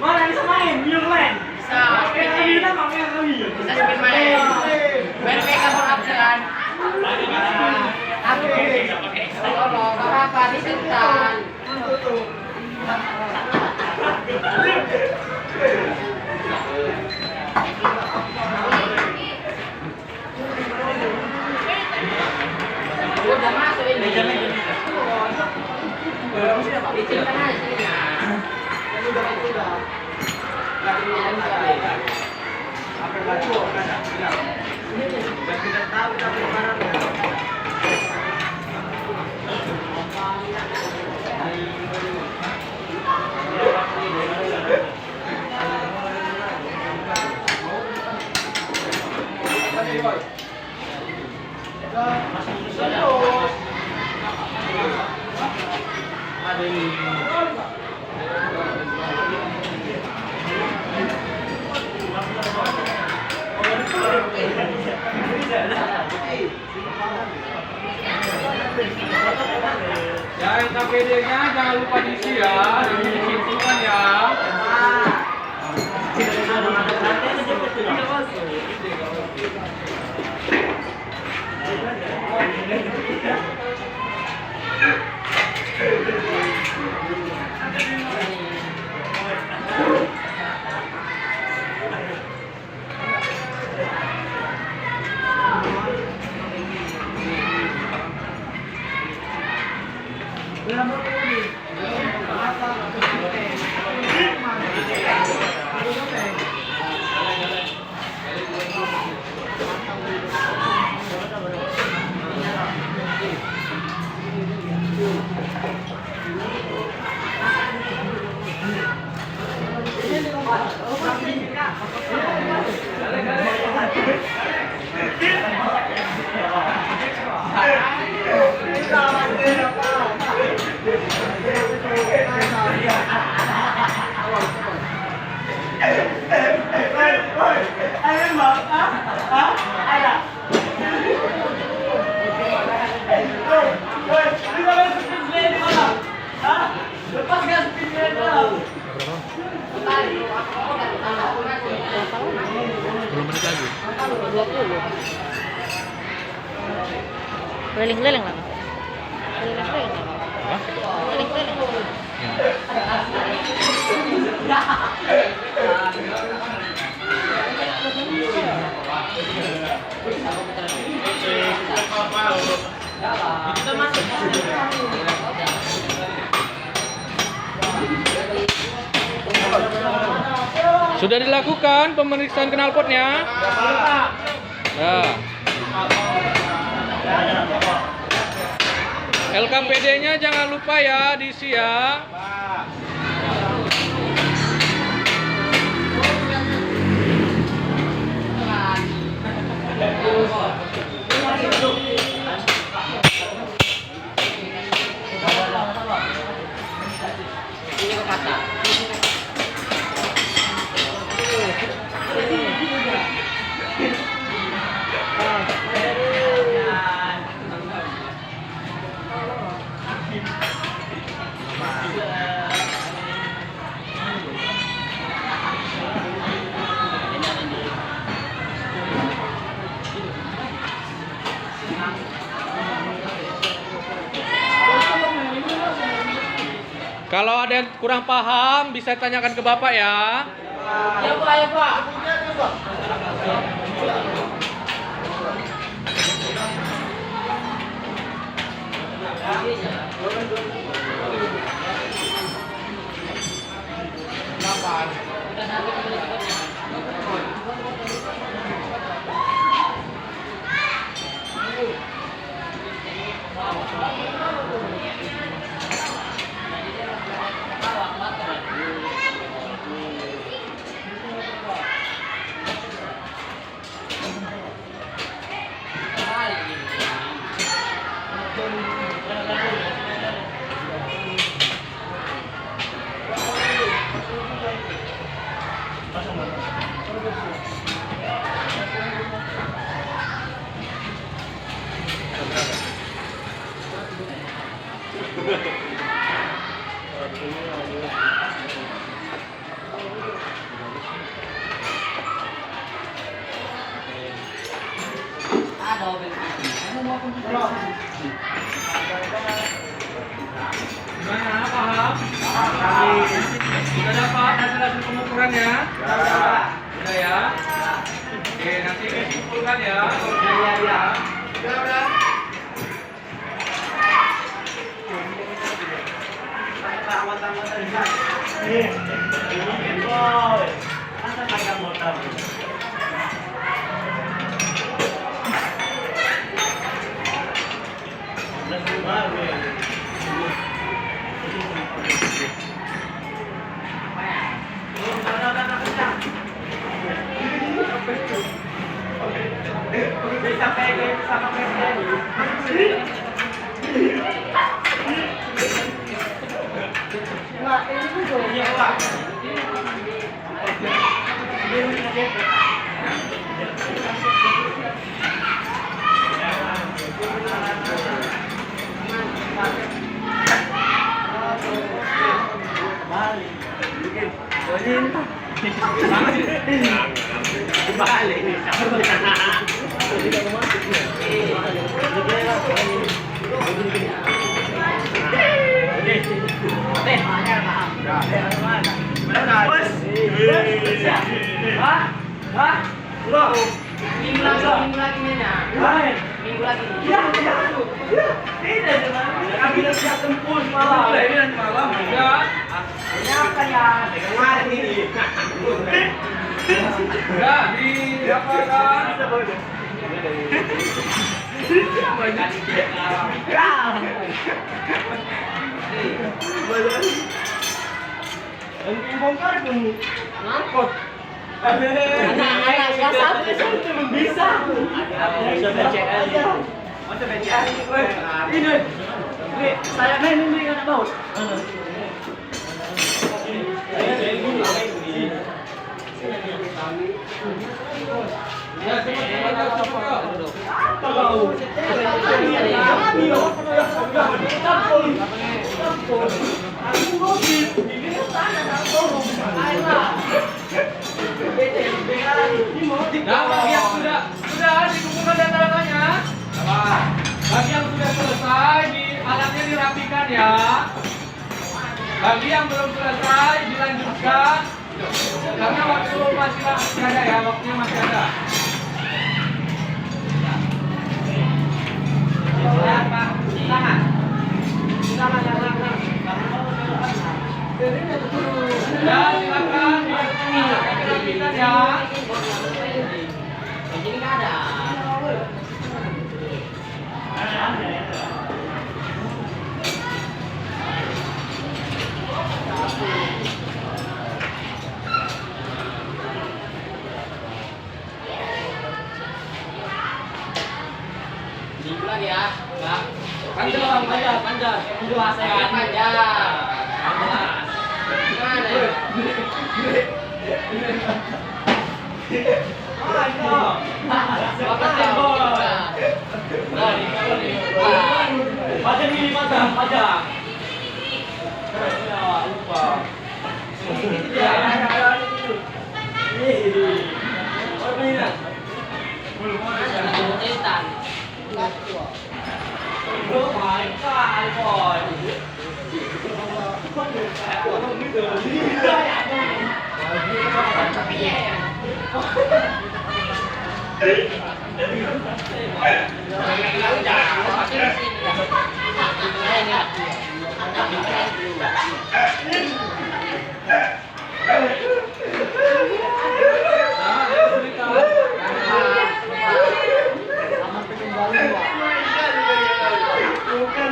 Mana bisa main? Bilang main. Bisa. Kita mau main lagi. Bisa spin main. Berpeka pengabdian. Tolong, apa disetan. Udah masuk ini. Disimpan aja sini. Ya, KPD-nya jangan lupa diisi ya, disimpan ya. Keliling-keliling lah. Keliling-keliling. Keliling-keliling. Sudah dilakukan pemeriksaan knalpotnya? Ya. LKPD-nya jangan lupa ya diisi ya. Ini ke pasar. Kalau ada yang kurang paham bisa tanyakan ke Bapak ya. Ya Pak, ya Pak. Gimana? Paham? Sudah dapat hasil pengukurannya? Sudah ya? Oke, nanti disimpulkan ya. Minggu lagi Nena. Minggu lagi. Ya, di apa kan? Anak-anak kelas 1 itu bisa. Saya main ini anak baut. Ya, cepat. Nah, bagi yang sudah dikumpulkan data-datanya. Bagi yang sudah selesai, alatnya dirapikan ya. Bagi yang belum selesai, dilanjutkan. Karena waktu masih ada ya, waktunya masih ada. Ya, silakan dirapikan ya. Jadi nggak ada. Minggu lagi ya, Bang. Panjang. Dua saya panjang.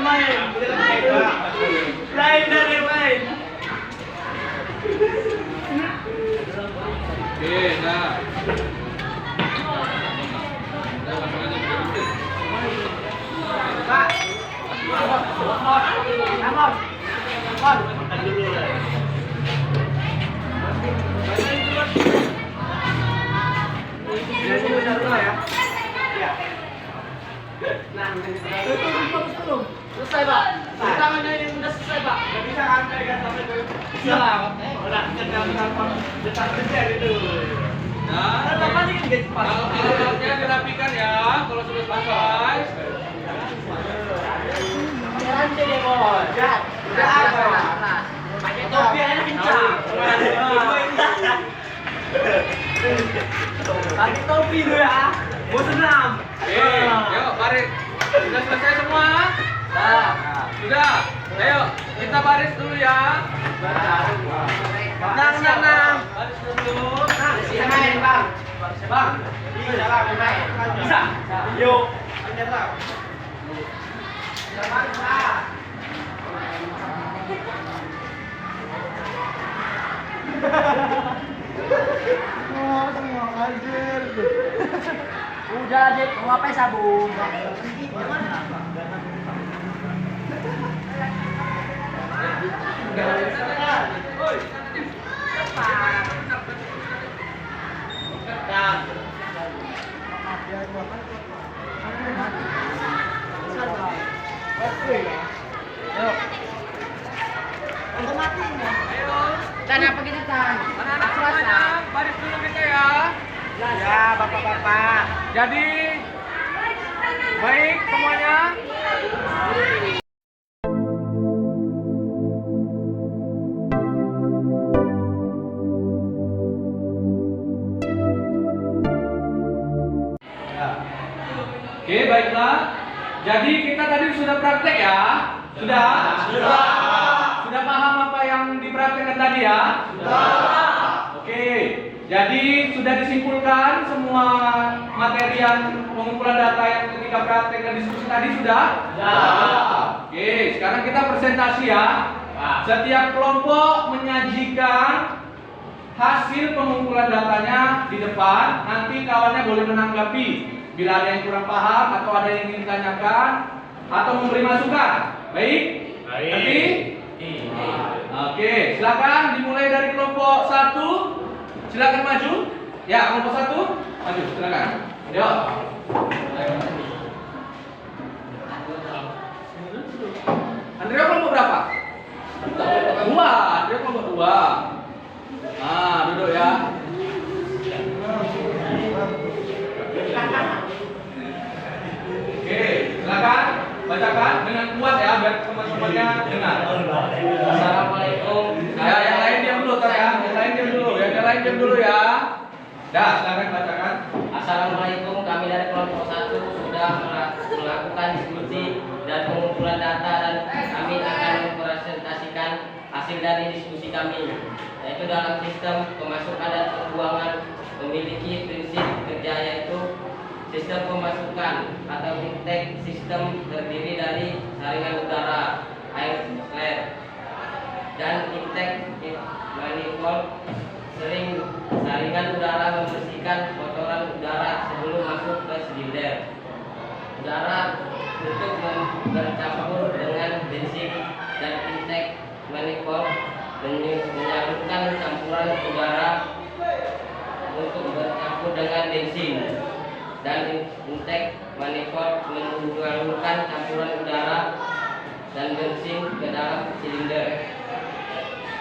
Gimana ya? Oke, nah. Selesai, Pak. Tangannya yang udah selesai, Pak. Nggak bisa kan pegang sampai ke silang. Udah kenal detak kerja gitu. Nah, Kalau alatnya dirapikan ya, kalau sudah selesai. Udah apa? Pakai topi aja kencang. Pakai topi tuh ya. Mau senam. Oke, yuk baris. Sudah selesai semua? Sudah. Ayo, kita baris dulu ya. Nang. Baris dulu. Bisa main, Bang. Bang, Bisa, Bang, main. bisa. Yuk. Bisa. Udah deh, mau apa sabun? Dan apa kita tan? Anak-anak semuanya, baris dulu kita ya. Ya, bapak-bapak. Jadi, baik semuanya. Oke, baiklah. Jadi kita tadi sudah praktek ya? Sudah? Sudah paham apa yang dipraktekkan tadi ya? Oke. Jadi sudah disimpulkan semua materi yang pengumpulan data yang ketika praktek dan diskusi tadi sudah? Oke, sekarang kita presentasi ya. Setiap kelompok menyajikan hasil pengumpulan datanya di depan. Nanti kawannya boleh menanggapi bila ada yang kurang paham atau ada yang ingin ditanyakan atau memberi masukan. Baik? Nanti? Oke, silakan dimulai dari kelompok 1. Silakan maju. Ya, kelompok 1 maju, silakan. Yuk. Andrea kelompok berapa? 2. Andrea kelompok 2. Nah, duduk ya. Oke, silakan bacakan dengan kuat ya biar teman-temannya dengar. Assalamualaikum. Ya, yang lain diam dulu tar ya. Yang lain diam dulu. Yang lain diam dulu ya. Dah, silakan bacakan. Assalamualaikum, kami dari kelompok 1 sudah melakukan diskusi dan pengumpulan data dan kami akan mempresentasikan hasil dari diskusi kami, yaitu dalam sistem pemasukan dan pembuangan memiliki prinsip kerja, yaitu sistem pemasukan atau intake sistem terdiri dari saringan udara air flare dan intake manifold. Saringan udara membersihkan kotoran udara sebelum masuk ke silinder. Udara untuk bercampur dengan bensin dan intake manifold menyalurkan campuran udara untuk bercampur dengan bensin, dan intake manifold menyalurkan campuran udara dan bensin ke dalam silinder.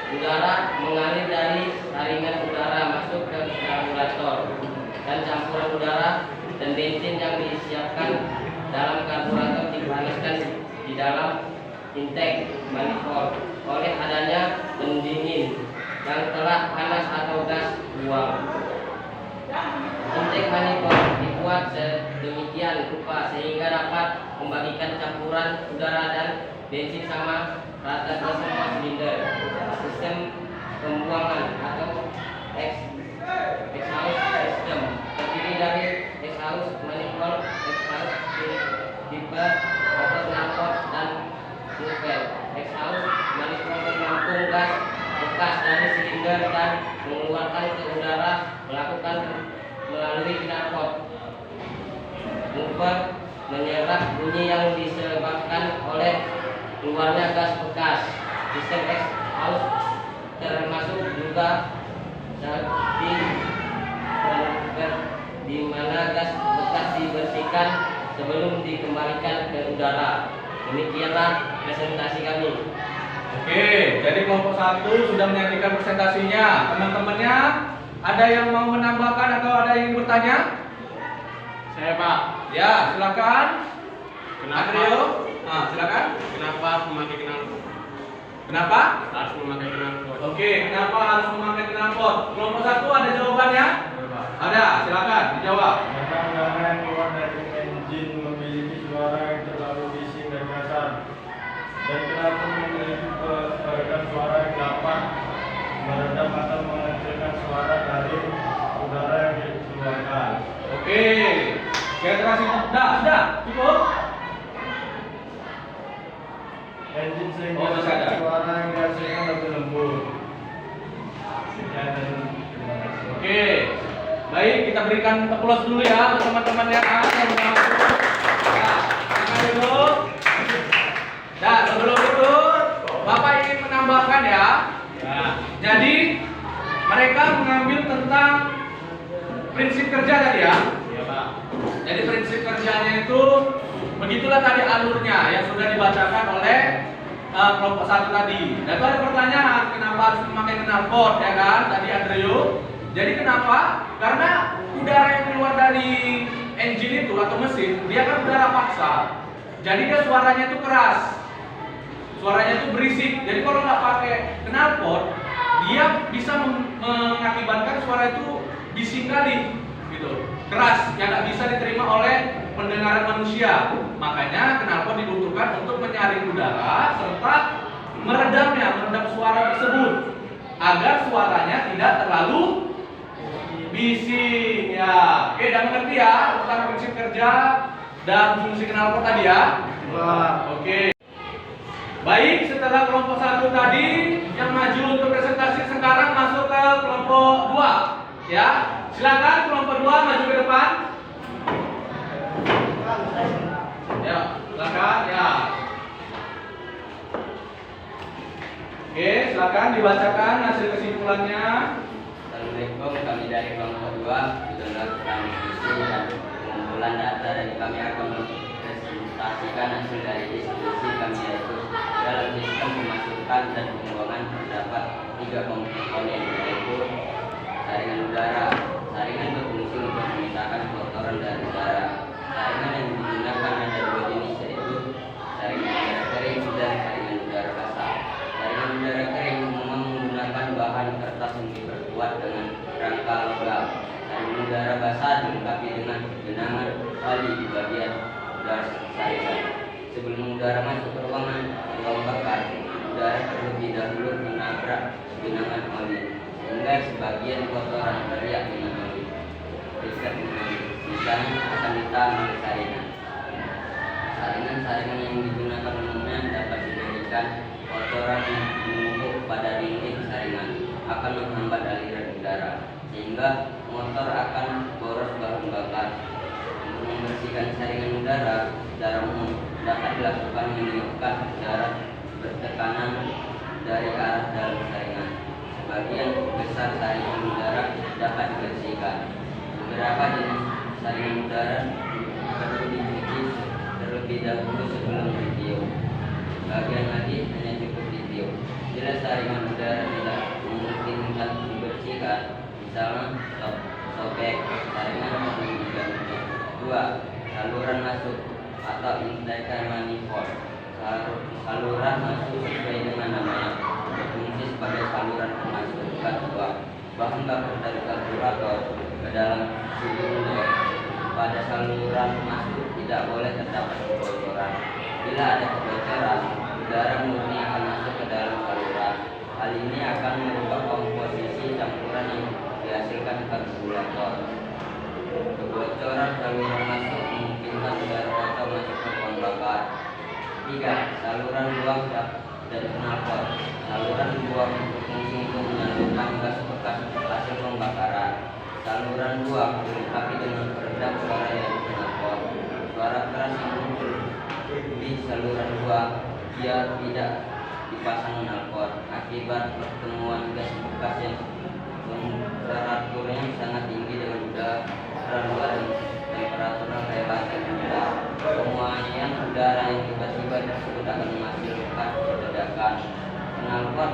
Udara mengalir dari saringan udara masuk ke karburator, dan campuran udara dan bensin yang disiapkan dalam karburator dipanaskan di dalam intake manifold oleh adanya pendingin yang telah panas atau gas buang. Intake manifold dibuat sedemikian rupa sehingga dapat membagikan campuran udara dan bensin sama rata ke semua silinder. Sistem pembuangan atau exhaust system terdiri dari exhaust manifold, exhaust pipe atau knalpot dan nozzle. Exhaust manifold menampung gas bekas dari silinder dan mengeluarkan ke udara melalui knalpot. Mover menyerap bunyi yang disebabkan oleh keluarnya gas bekas. Sistem exhaust termasuk juga di mana gas bekas dibersihkan sebelum dikembalikan ke udara. Demikianlah presentasi kami. Oke, jadi kelompok 1 sudah menyajikan presentasinya. Teman-temannya ada yang mau menambahkan atau ada yang ingin bertanya? Saya, Pak. Ya, silakan. Kenapa? Adrio, silakan. Kenapa harus memakai knalpot? Kenapa? Harus memakai knalpot. Oke, kenapa harus memakai knalpot? Kelompok 1 ada jawabannya? Ada, silakan dijawab. Karena udara yang keluar dari engine memiliki suara yang terlalu bising dan kasar, dan knalpot memiliki peredam suara yang dapat meredam atau mengecilkan suara dari udara yang dikeluarkan. Oke, generasi sudah, cukup. Engine sehingga Oh, masih ada. suara yang dihasilkan lebih lembut. Sekian dan terima kasih. Oke, baik kita berikan applause dulu ya untuk teman-teman yang yang mengaku. Ya, tangan dulu. Nah, sebelum itu Bapak ingin menambahkan ya. Jadi mereka mengambil tentang prinsip kerja tadi ya. Iya, Pak. Jadi prinsip kerjanya itu begitulah tadi alurnya yang sudah dibacakan oleh kelompok 1 tadi. Dan itu ada pertanyaan, kenapa harus memakai knalpot ya kan? Tadi Andrew. Jadi kenapa? Karena udara yang keluar dari engine itu atau mesin, dia kan udara paksa. Jadi dia suaranya itu keras. Suaranya itu berisik. Jadi kalau nggak pakai knalpot, dia bisa mengakibatkan suara itu bising kali gitu. Keras yang nggak bisa diterima oleh pendengaran manusia. Makanya knalpot dibutuhkan untuk menyaring udara serta meredam suara tersebut agar suaranya tidak terlalu bising ya. Oke, dan mengerti ya tentang prinsip kerja dan fungsi knalpot tadi ya. Oke. Baik, setelah kelompok 1 tadi yang maju untuk presentasi, sekarang masuk ke kelompok 2 ya. Silakan kelompok 2 maju ke depan. Ya, silakan ya. Oke, silakan dibacakan hasil kesimpulannya. Assalamualaikum, kami dari kelompok 2 sudah melakukan diskusi dan pengumpulan data dan kami akan mempresentasikan hasil dari diskusi kami, yaitu dalam sistem pemasukan dan pembuangan terdapat 3 komponen, yaitu saringan udara. Saringan berfungsi untuk memisahkan kotoran dari udara. Saringan yang digunakan ada 2 jenis, yaitu saringan udara kering dan saringan udara basah. Saringan udara kering memang menggunakan bahan kertas yang diperkuat dengan rangka logam. Saringan udara basah dilengkapi dengan genangan oli di bagian udara saringan. Sebelum udara masuk ke ruang bakar, udara terlebih dahulu menabrak genangan oli, sehingga sebagian kotoran teriak dengan oli. Sisanya akan ditahan oleh saringan. Saringan yang digunakan umumnya dapat dijadikan kotoran yang menumpuk pada dinding saringan akan menghambat aliran udara, sehingga motor akan boros bahan bakar. Untuk membersihkan saringan udara secara umum dapat dilakukan meniupkan udara bertekanan dari arah dalam saringan. Sebagian besar saringan udara dapat dibersihkan. Beberapa jenis saringan udara perlu dicuci terlebih dahulu sebelum ditiup. Bagian lagi hanya cukup ditiup. Bila saringan udara tidak memungkinkan dibersihkan, misalnya sobek, saringan perlu diganti. 2. Saluran masuk atau intaker manifold. Saluran masuk sesuai dengan namanya berfungsi sebagai saluran pemasukan bahan bakar dari karburator ke dalam silinder. Pada saluran masuk tidak boleh terdapat kebocoran. Bila ada kebocoran, udara murni akan masuk ke dalam saluran. Hal ini akan merubah komposisi campuran yang dihasilkan karburator. Kebocoran saluran masuk memungkinkan udara kotor masuk ke ruang bakar. 3. Saluran buang dan knalpot. Saluran buang berfungsi untuk menyalurkan gas bekas hasil pembakaran. Saluran buang dilengkapi dengan peredam suara yang knalpot. Suara keras yang muncul di saluran buang biar tidak dipasang knalpot akibat pertemuan gas bekas yang temperaturnya sangat tinggi dengan udara luar dan temperatur relatif rendah. Pemuaian udara yang tiba-tiba tersebut akan menghasilkan ledakan. Knalpot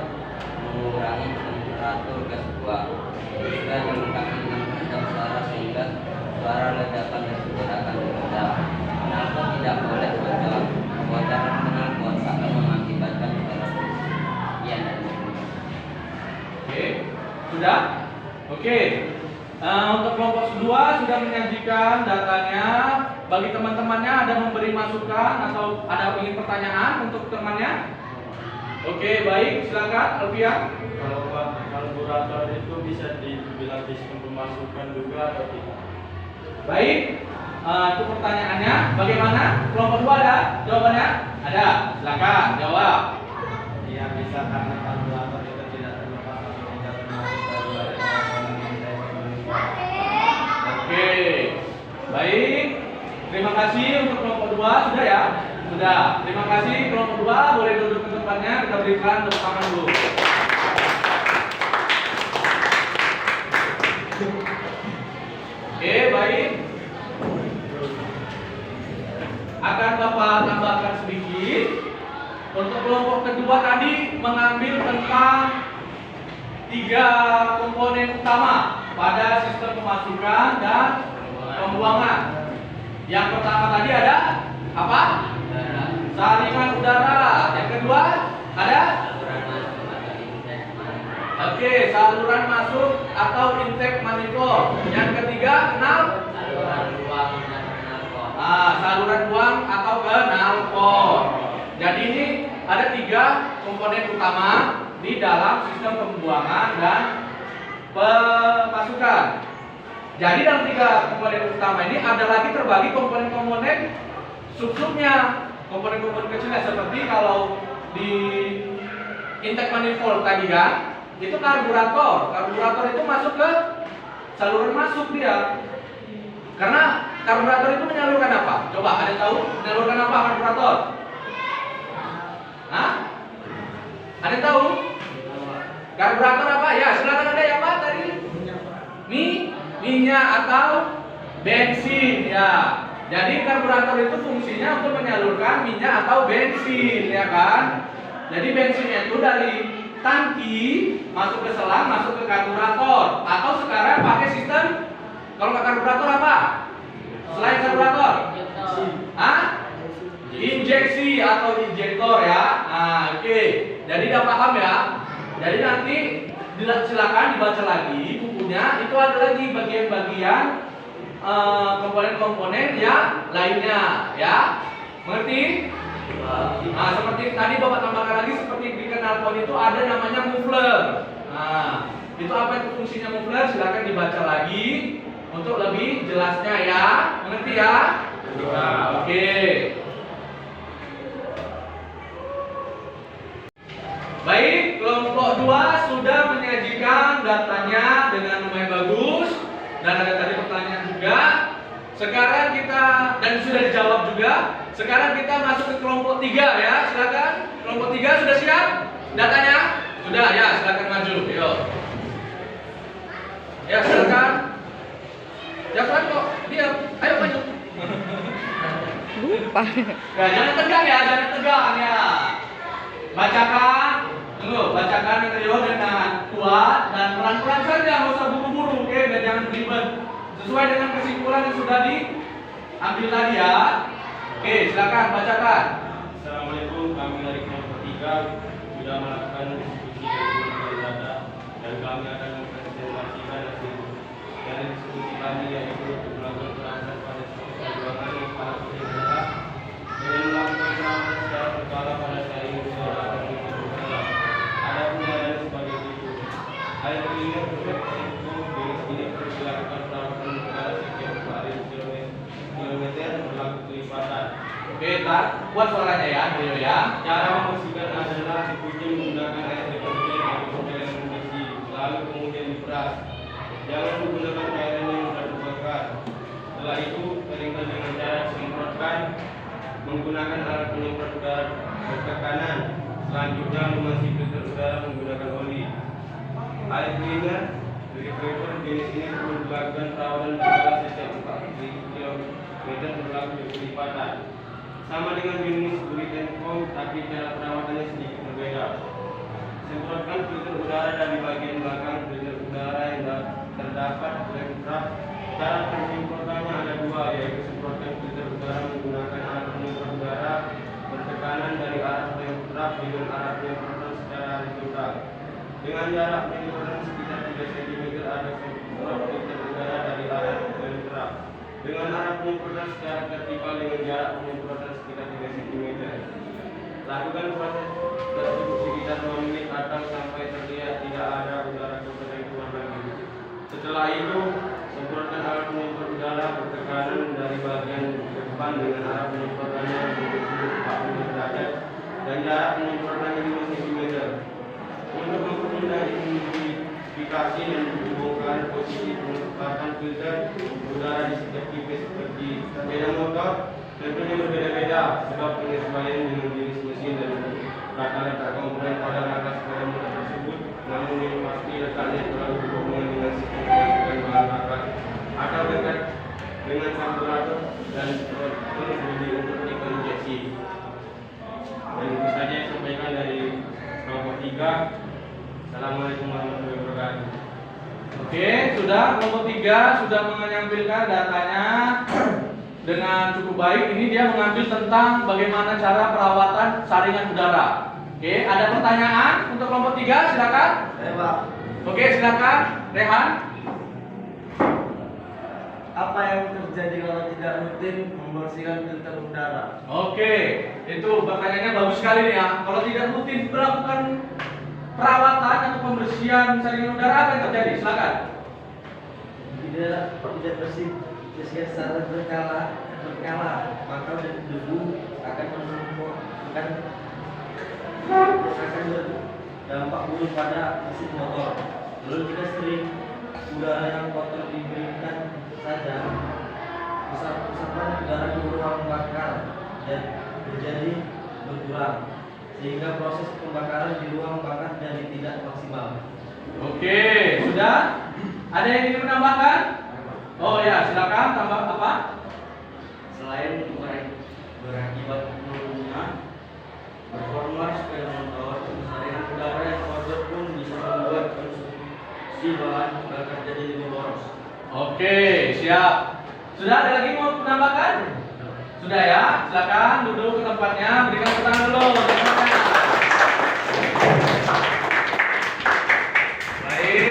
mengurangi temperatur gas buang. Juga dilengkapi dengan peredam suara sehingga suara ledakan tersebut akan diredam. Knalpot tidak boleh Sudah? Oke. Untuk kelompok kedua sudah menyajikan datanya. Bagi teman-temannya ada memberi masukan atau ada ingin pertanyaan untuk temannya? Oke, baik, silakan Alfian. Kalau karburator itu bisa dibilang sistem pemasukan juga atau tidak? Baik, itu pertanyaannya. Bagaimana? Kelompok dua ada jawabannya? Ada. Silakan jawab. Iya, bisa karena karburator itu tidak terlepas atau tidak termasuk dari komponen Oke, baik. Terima kasih untuk kelompok dua sudah ya? Sudah. Terima kasih kelompok dua. Boleh duduk ke tempatnya. Kita berikan tepuk tangan dulu. Oke, baik. Akan Bapak tambahkan sedikit. Untuk kelompok kedua tadi mengambil tentang 3 komponen utama pada sistem pemasukan dan pembuangan. Yang pertama tadi ada apa? Saringan udara. Yang kedua ada? Oke, saluran masuk atau intake manifold. Yang ketiga saluran buang atau knalpot. Jadi ini ada 3 komponen utama di dalam sistem pembuangan dan pemasukan. Jadi dalam 3 komponen utama ini ada lagi terbagi komponen-komponen sub-subnya, komponen-komponen kecilnya seperti kalau di intake manifold tadi kan, itu karburator. Karburator itu masuk ke saluran masuk dia. Karena karburator itu menyalurkan apa? Coba ada tahu menyalurkan apa karburator? Hah? Ada tahu? Karburator apa? Ya, silakan ada ya Pak tadi. Minyak atau bensin ya. Jadi karburator itu fungsinya untuk menyalurkan minyak atau bensin ya kan. Jadi bensinnya itu dari tangki masuk ke selang, masuk ke karburator. Atau sekarang pakai sistem kalau nggak karburator apa? Selain karburator? Hah? Injeksi atau injektor ya. Nah, oke. Jadi udah paham ya. Jadi nanti silakan dibaca lagi bukunya. Itu ada lagi bagian-bagian komponen-komponen yang lainnya ya. Mengerti? Nah, seperti tadi Bapak tambahkan lagi seperti di knalpot itu ada namanya muffler. Nah, itu apa itu fungsinya muffler? Silakan dibaca lagi untuk lebih jelasnya ya. Mengerti ya? Oke. Baik, kelompok 2 sudah menyajikan datanya dengan lumayan bagus dan ada tadi pertanyaan juga. Sekarang kita dan sudah dijawab juga. Sekarang kita masuk ke kelompok 3 ya. Silakan. Kelompok 3 sudah siap? Datanya? Sudah ya, silakan maju. Yuk. Ya, silakan. Jangan kok diam. Ayo maju. Lupa. Ya, jangan tegang ya, jangan tegang ya. Bacakan, bacakan yang dengan kuat dan pelan-pelan saja, nggak usah buru-buru, oke? Dan jangan ribet. Sesuai dengan kesimpulan yang sudah diambil tadi ya. Oke, silakan bacakan. Assalamualaikum, kami dari kelompok 3 sudah melakukan diskusi dari data dan kami akan mempresentasikan hasil dari diskusi kami yaitu untuk melakukan perangkat pada sistem pembuangan yang para penyelenggara dengan melakukan perangkat secara berkala pada saring udara dan lingkup udara. Ada penilaian sebagai berikut. Air cleaner berbentuk jenis ini perlu dilakukan perawatan udara setiap 4 kilometer berlaku kelipatan. Oke, ntar buat suaranya ya, Rio ya. Cara membersihkan adalah dicuci menggunakan air deterjen atau cairan pembersih, lalu kemudian diperas. Jangan menggunakan cairan yang sudah terbakar. Setelah itu, keringkan dengan cara disemprotkan menggunakan alat penyemprot udara bertekanan. Selanjutnya, lumasi filter udara menggunakan oli. Air cleaner dari vapor jenis ini perlu dilakukan perawatan udara setiap 4 kilometer berlaku kelipatan. Sama dengan jenis Britain foam, tapi cara perawatannya sedikit berbeda. Semprotkan filter udara dari bagian belakang filter udara yang terdapat rem trap. Cara penyemprotannya ada 2, yaitu semprotkan filter udara menggunakan alat penyemprot udara bertekanan dari arah rem trap dengan arah penyemprotan secara horizontal. dengan jarak penyemprotan sekitar 3 cm ada semprot filter udara dari arah penyemprot dengan arah penyemprotan secara vertikal dengan jarak penyemprotan sekitar 3 cm. Lakukan proses tersebut sekitar 2 menit atau sampai terlihat tidak ada udara kotor yang keluar lagi. Setelah itu, semprotkan alat penyemprot udara bertekanan dari bagian depan dengan arah penyemprotannya menuju 40 derajat dan jarak penyemprotannya 5 cm. Untuk mempermudah identifikasi dan menghubungkan posisi penempatan filter udara di setiap tipe seperti sepeda motor, tentunya berbeda-beda sebab penyesuaian dengan jenis mesin dan rata-rata komponen pada rangka sepeda motor tersebut, namun yang pasti letaknya terlalu berhubungan dengan sistem bahan bakar atau dekat dengan karburator dan terus lebih untuk tipe injeksi. Dan itu saja yang disampaikan dari kelompok 3. Assalamualaikum warahmatullahi wabarakatuh. Oke, sudah kelompok 3 sudah menyampaikan datanya dengan cukup baik. Ini dia mengambil tentang bagaimana cara perawatan saringan udara. Oke, ada pertanyaan untuk kelompok 3? Silakan. Pak. Oke, silakan. Rehan. Apa yang terjadi kalau tidak rutin membersihkan filter udara? Oke, itu pertanyaannya bagus sekali nih ya. Kalau tidak rutin melakukan perawatan atau pembersihan saringan udara, apa yang terjadi? Silakan. Tidak bersihkan secara berkala, maka debu akan menumpuk, akan berdampak buruk pada mesin motor. Lalu jika sering udara yang kotor diberikan saja, pusat-pusatan udara di ruang bakar dan menjadi berkurang, sehingga proses pembakaran di ruang bakar jadi tidak maksimal. Oke, sudah? Ada yang ingin menambahkan? Oh ya, silakan tambah apa? Selain berakibat menurunnya performa sepeda motor, saringan udara yang kotor pun bisa membuat konsumsi bahan bakar jadi lebih boros. Oke, siap. Sudah ada lagi mau menambahkan? Sudah ya, silakan duduk ke tempatnya, berikan tepuk tangan dulu. Baik.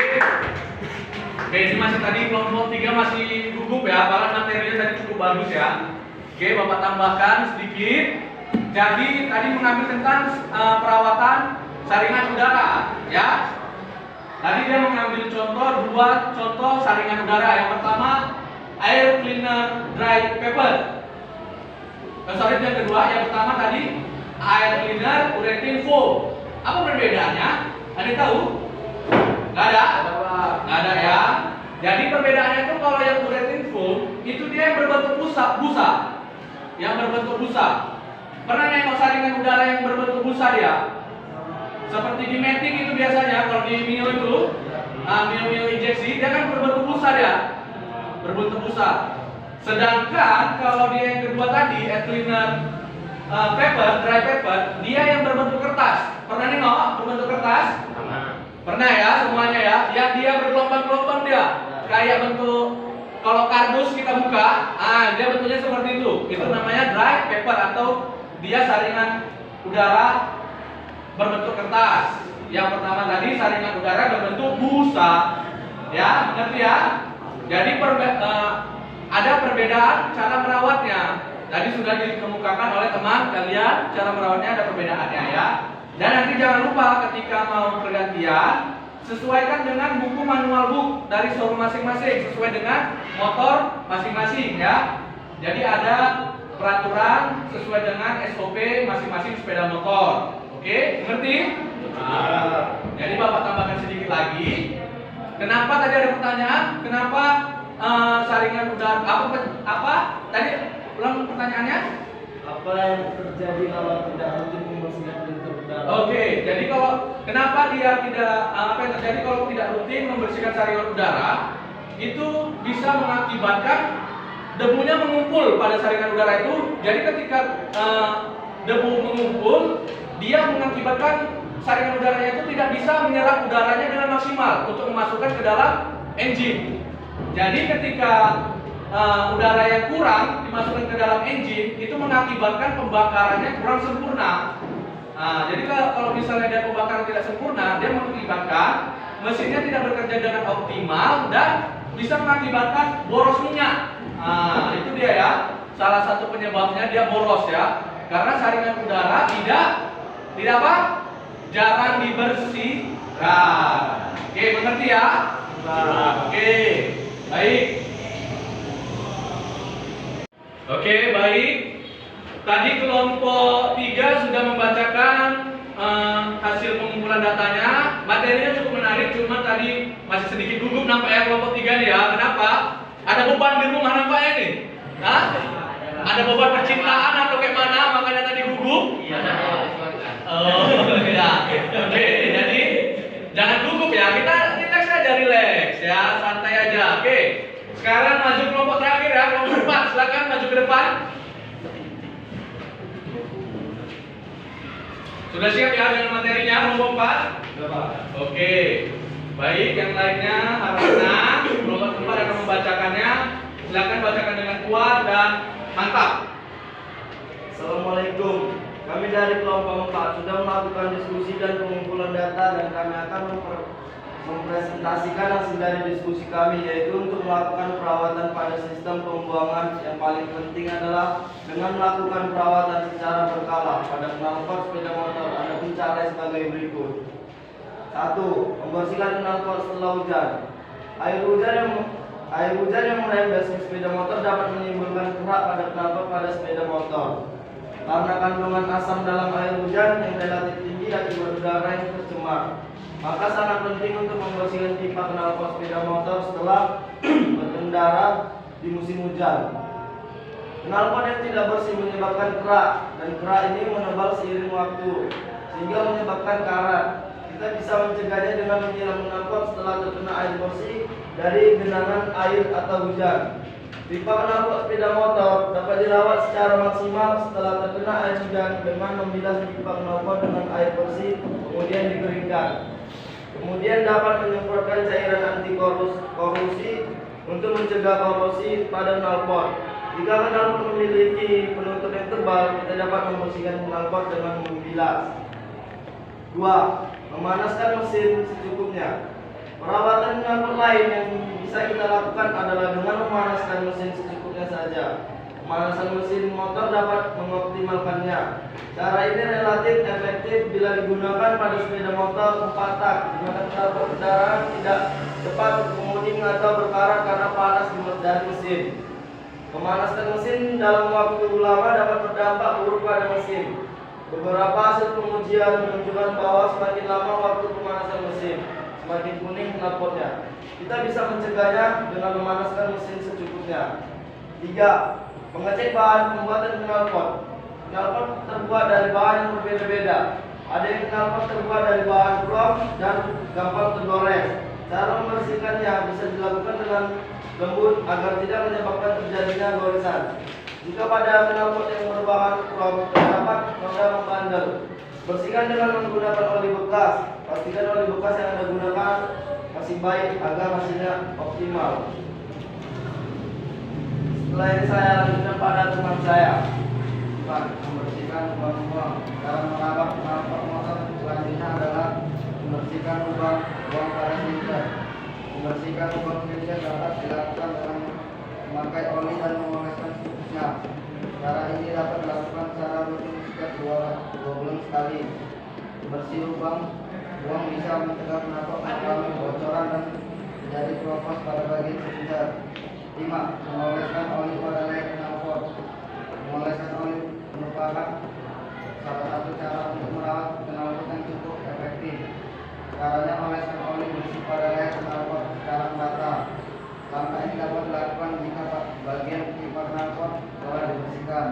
Oke, ini masih tadi kelompok 3 masih gugup ya, karena materinya tadi cukup bagus ya. Oke, Bapak tambahkan sedikit. Jadi tadi mengambil tentang perawatan saringan udara ya. Tadi dia mengambil dua contoh saringan udara. Yang pertama air cleaner dry paper. Yang kedua, yang pertama tadi air cleaner urethane foam. Apa perbedaannya? Ada yang tahu? Nggak ada? Nggak ada ya. Jadi perbedaannya itu kalau yang urethane foam itu dia yang berbentuk busa. Yang berbentuk busa. Pernah nengok saringan udara yang berbentuk busa dia? Seperti di matic itu biasanya kalau di Mio itu, Mio injeksi dia kan berbentuk busa dia. Berbentuk busa. Sedangkan kalau dia yang kedua tadi, air cleaner dry paper, dia yang berbentuk kertas. Pernah nengok berbentuk kertas? Pernah ya semuanya ya. Yang dia bergelombang-gelombang dia. Kayak bentuk kalau kardus kita buka, dia bentuknya seperti itu. Itu namanya dry paper atau dia saringan udara berbentuk kertas. Yang pertama tadi saringan udara berbentuk busa. Ya, mengerti ya? Jadi ada perbedaan cara merawatnya. Tadi sudah dikemukakan oleh teman kalian, cara merawatnya ada perbedaannya ya. Dan nanti jangan lupa ketika mau pergantian, sesuaikan dengan buku manual book dari showroom masing-masing, sesuai dengan motor masing-masing ya. Jadi ada peraturan sesuai dengan SOP masing-masing sepeda motor. Oke, mengerti? Jadi Bapak tambahkan sedikit lagi. Kenapa tadi ada pertanyaan? Kenapa saringan udara apa? Tadi ulang pertanyaannya? Apa yang terjadi kalau tidak rutin membersihkan filter udara? Oke, jadi kalau kenapa dia tidak apa yang terjadi kalau tidak rutin membersihkan saringan udara? Itu bisa mengakibatkan debunya mengumpul pada saringan udara itu. Jadi ketika debu mengumpul, dia mengakibatkan saringan udaranya itu tidak bisa menyerap udaranya dengan maksimal untuk memasukkan ke dalam engine. Jadi ketika udara yang kurang dimasukkan ke dalam engine itu mengakibatkan pembakarannya kurang sempurna. Nah, jadi kalau misalnya dia pembakaran tidak sempurna, dia mengakibatkan mesinnya tidak bekerja dengan optimal dan bisa mengakibatkan boros minyak. Nah, itu dia ya. Salah satu penyebabnya dia boros ya. Karena saringan udara tidak apa? Jarang dibersihkan. Oke, mengerti ya? Oke, baik. Oke, baik. Tadi kelompok 3 sudah membacakan hasil pengumpulan datanya. Materinya cukup menarik, cuma tadi masih sedikit gugup nampaknya kelompok 3 nih ya. Kenapa? Ada beban di rumah nampaknya nih. Hah? Ada beban percintaan atau kayak mana? Makanya tadi gugup. Oh, ya. Oke, jadi jangan gugup ya. Kita relax aja, relax ya, santai aja. Oke. Sekarang maju kelompok terakhir ya, kelompok 4. Silakan maju ke depan. Sudah siap ya dengan materinya kelompok 4? Oke. Baik, yang lainnya harus tenang. Kelompok 4 akan membacakannya. Silakan bacakan dengan kuat dan mantap. Assalamualaikum. Kami dari kelompok 4 sudah melakukan diskusi dan pengumpulan data dan kami akan mempresentasikan hasil dari diskusi kami, yaitu untuk melakukan perawatan pada sistem pembuangan. Yang paling penting adalah dengan melakukan perawatan secara berkala pada knalpot sepeda motor. Ada pun cara sebagai berikut. 1. Membersihkan knalpot setelah hujan. Air hujan yang merembes ke sepeda motor dapat menimbulkan kerak pada knalpot pada sepeda motor. Karena kandungan asam dalam air hujan yang relatif tinggi akibat udara yang tercemar, maka sangat penting untuk membersihkan pipa knalpot sepeda motor setelah berkendara di musim hujan. Knalpot yang tidak bersih menyebabkan kerak, dan kerak ini menebal seiring waktu sehingga menyebabkan karat. Kita bisa mencegahnya dengan menyiram knalpot setelah terkena air bersih dari genangan air atau hujan. Pipa knalpot sepeda motor dapat dirawat secara maksimal setelah terkena air hujan dengan membilas pipa knalpot dengan air bersih kemudian dikeringkan. Kemudian dapat menyemprotkan cairan anti korosi untuk mencegah korosi pada knalpot. Jika knalpot memiliki penutup yang tebal, kita dapat membersihkan knalpot dengan membilas. 2. Memanaskan mesin secukupnya. Perawatan knalpot lain yang bisa kita lakukan adalah dengan memanaskan mesin secukupnya saja. Pemanasan mesin motor dapat mengoptimalkannya. Cara ini relatif efektif bila digunakan pada sepeda motor 4 tak, di mana knalpot kendaraan tidak cepat mengemudi atau berkarat karena panas dari mesin. Memanaskan mesin dalam waktu lama dapat berdampak buruk pada mesin. Beberapa hasil pengujian menunjukkan bahwa semakin lama waktu pemanasan mesin, semakin kuning knalpotnya. Kita bisa mencegahnya dengan memanaskan mesin secukupnya. 3. Mengecek bahan pembuatan knalpot. Knalpot terbuat dari bahan yang berbeda-beda. Ada yang knalpot terbuat dari bahan krom dan gampang tergores. Cara membersihkannya bisa dilakukan dengan lembut agar tidak menyebabkan terjadinya goresan. Jika pada knalpot yang berbahan krom terdapat noda membandel, bersihkan dengan menggunakan oli bekas. Pastikan oli bekas yang Anda gunakan masih baik agar hasilnya optimal. Setelah ini saya lanjutkan pada teman saya. Membersihkan lubang-lubang. Cara menangkap knalpot motor selanjutnya adalah membersihkan lubang pada silinder. Membersihkan lubang silinder dapat dilakukan dengan memakai oli dan mengoleskan secukupnya. Cara ini dapat dilakukan secara rutin setiap 2 bulan sekali. Bersih lubang bisa mencegah knalpot mengalami kebocoran dan menjadi keropos pada bagian silinder. 5. Mengoleskan oli pada leher knalpot. Mengoleskan oli merupakan salah satu cara untuk merawat knalpot yang cukup efektif. Caranya oleskan oli bersih pada leher knalpot secara merata. Langkah ini dapat dilakukan jika bagian pipa knalpot telah dibersihkan.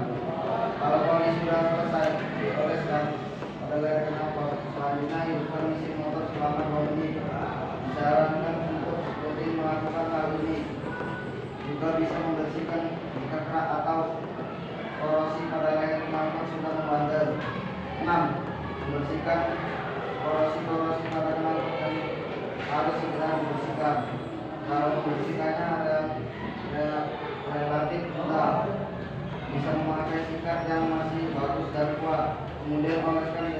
Kalau oli sudah selesai dioleskan pada leher knalpot, selanjutnya hidupkan mesin motor selama 2 menit. Disarankan untuk rutin melakukan hal ini. Juga bisa membersihkan jika kerak atau korosi pada leher knalpot sudah membandel. 6. Membersihkan korosi pada knalpot yang harus segera dibersihkan. Cara membersihkannya ada relatif mudah. Bisa memakai sikat yang masih bagus dan kuat. Kemudian oleskan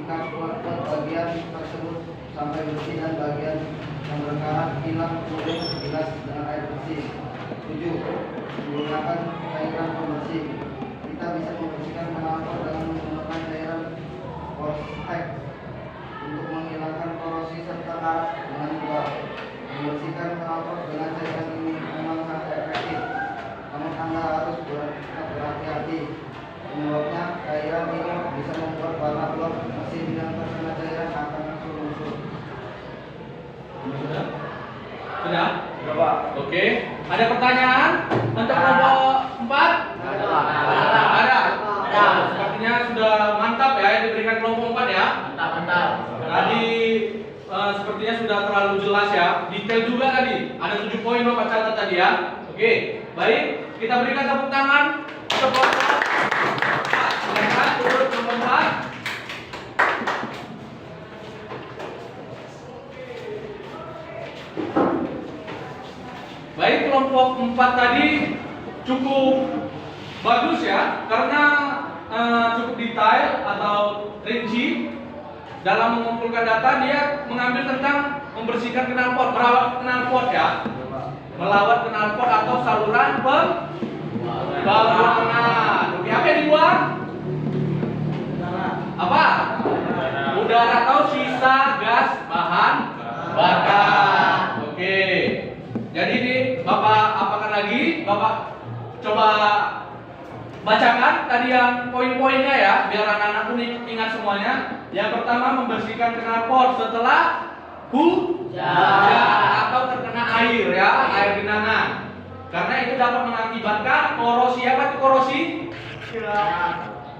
membersihkan kuat-kuat bagian tersebut sampai bersih dan bagian yang berkarat hilang kemudian dibilas dengan air bersih. 7. Menggunakan cairan pembersih. Kita bisa membersihkan knalpot dengan menggunakan cairan Korstek untuk menghilangkan korosi serta karat dengan mudah. Membersihkan knalpot dengan cairan ini memang sangat efektif, namun Anda harus berhati-hati. Penyebabnya cairan ini bisa membuat warna blok mesin yang terkena cairan akan langsung muncul. Sudah? Sudah? Sudah, Pak. Oke. Ada pertanyaan untuk kelompok 4? Ada. Sepertinya sudah mantap ya yang diberikan kelompok 4 ya. Mantap. Tadi sepertinya sudah terlalu jelas ya. Detail juga tadi. Ada 7 poin Bapak catat tadi ya. Oke. Baik, kita berikan tepuk tangan untuk kelompok 4. Silakan turut kelompok 4. Baik, kelompok 4 tadi cukup bagus ya, karena cukup detail atau rinci dalam mengumpulkan data. Dia mengambil tentang membersihkan knalpot, merawat knalpot ya, melawat knalpot atau saluran pembuangan. Oke, apa yang dibuang? Apa? Udara atau sisa gas bahan bakar. Oke. Jadi ini Bapak apakan lagi? Bapak coba bacakan tadi yang poin-poinnya ya, biar anak-anak pun ingat semuanya. Yang pertama, membersihkan knalpot setelah hujan atau terkena air ya, air genangan. Karena itu dapat mengakibatkan korosi. Apa itu korosi?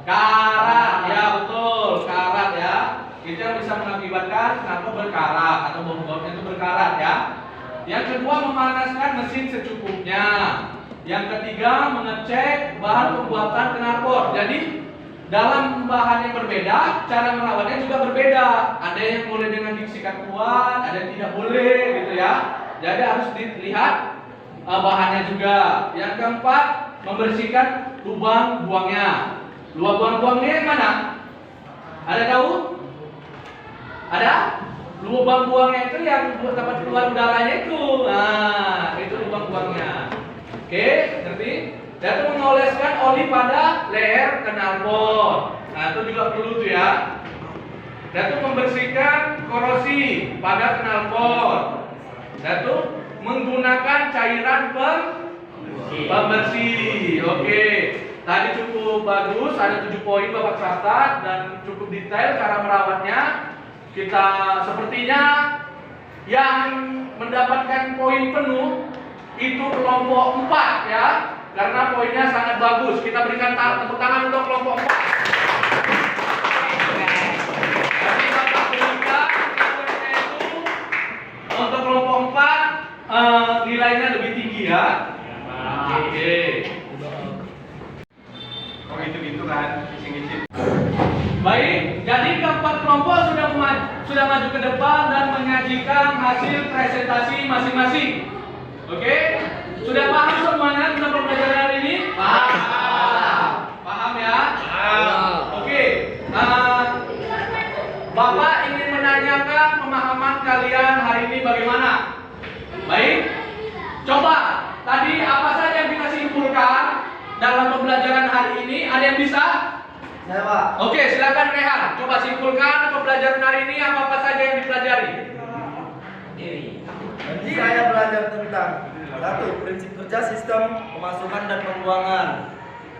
Karat, ya betul, karat ya. Itu yang bisa mengakibatkan knalpot berkarat atau bom-bomnya itu berkarat ya. Yang kedua, memanaskan mesin secukupnya. Yang ketiga, mengecek bahan pembuatan knalpot. Jadi dalam bahan yang berbeda, cara merawatnya juga berbeda. Ada yang boleh dengan diksikat kuat, ada yang tidak boleh gitu ya. Jadi harus dilihat bahannya juga. Yang keempat, membersihkan lubang buangnya. Lubang buangnya yang mana? Ada tahu? Ada? Lubang buangnya itu yang tempat keluar udaranya itu. Nah, itu lubang buangnya. Oke, ngerti? Dan itu mengoleskan oli pada leher knalpot. Nah, itu juga perlu tuh ya. Dan itu membersihkan korosi pada knalpot. Dan itu menggunakan cairan pembersih. Oke. Tadi cukup bagus, ada 7 poin Bapak catat dan cukup detail cara merawatnya. Kita sepertinya yang mendapatkan poin penuh itu kelompok 4 ya, karena poinnya sangat bagus. Kita berikan tepuk tangan untuk kelompok 4. Jadi Bapak berikan poinnya itu untuk kelompok 4 nilainya lebih tinggi ya. Oke. Oh gitu kan, ising-ising. Baik, jadi keempat kelompok sudah maju ke depan dan menyajikan hasil presentasi masing-masing. Oke? Sudah paham semuanya tentang pembelajaran hari ini? Paham. Paham ya? Paham. Oke. Bapak ingin menanyakan pemahaman kalian hari ini bagaimana? Baik. Coba tadi apa saja yang kita simpulkan dalam pembelajaran hari ini? Ada yang bisa? Saya, Pak. Oke, silakan Rehan. Coba simpulkan pembelajaran hari ini apa saja yang dipelajari. Nanti saya belajar tentang 1. Prinsip kerja sistem pemasukan dan pembuangan.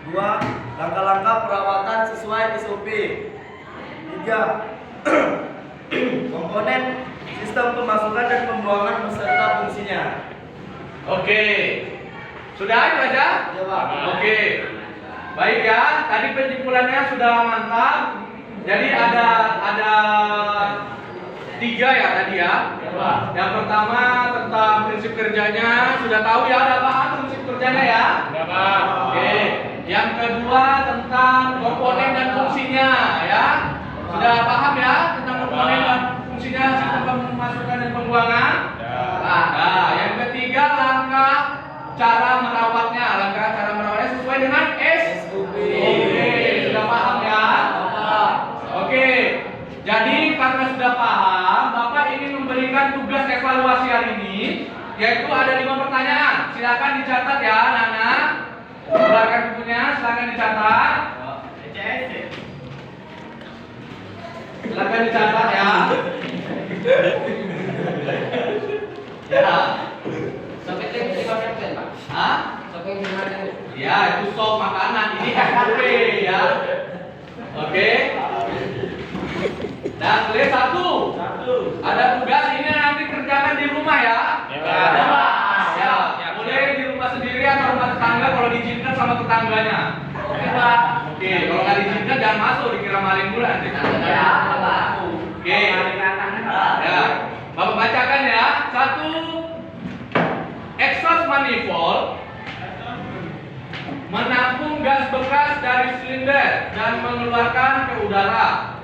2. Langkah-langkah perawatan sesuai SOP. 3. Komponen sistem pemasukan dan pembuangan beserta fungsinya. Oke. Sudah itu aja? Ya, Pak. Oke. Baik ya, tadi penyimpulannya sudah mantap. Jadi ada 3 ya tadi ya. Yang pertama tentang prinsip kerjanya sudah tahu ya, ada paham prinsip kerjanya ya? Oke. Yang kedua tentang komponen dan fungsinya ya. Sudah paham ya tentang komponen dan fungsinya sistem pemasukan dan pembuangan? Nah, yang ketiga langkah cara merawatnya. Langkah cara merawatnya sesuai dengan SOP. Oke, sudah paham ya? Oke. memberikan tugas evaluasi hari ini, yaitu ada 5 pertanyaan. Silakan dicatat ya, anak-anak. Keluarkan bukunya, silakan dicatat. Silakan dicatat ya. Ya. Sampai jadi makan Pak. Hah? Sampai dimakan. Ya, itu sop makanan. Ini SOP ya. Oke. Dan tulis 1. Ada tugas ini nanti kerjakan di rumah ya. Ya. Boleh di rumah sendiri atau rumah tetangga kalau diizinkan sama tetangganya. Oke Pak. Oke, kalau nggak diizinkan jangan masuk, dikira maling pula nanti. Ya Pak. Oke. Ya. Bapak bacakan ya. 1. Exhaust manifold menampung gas bekas dari silinder dan mengeluarkan ke udara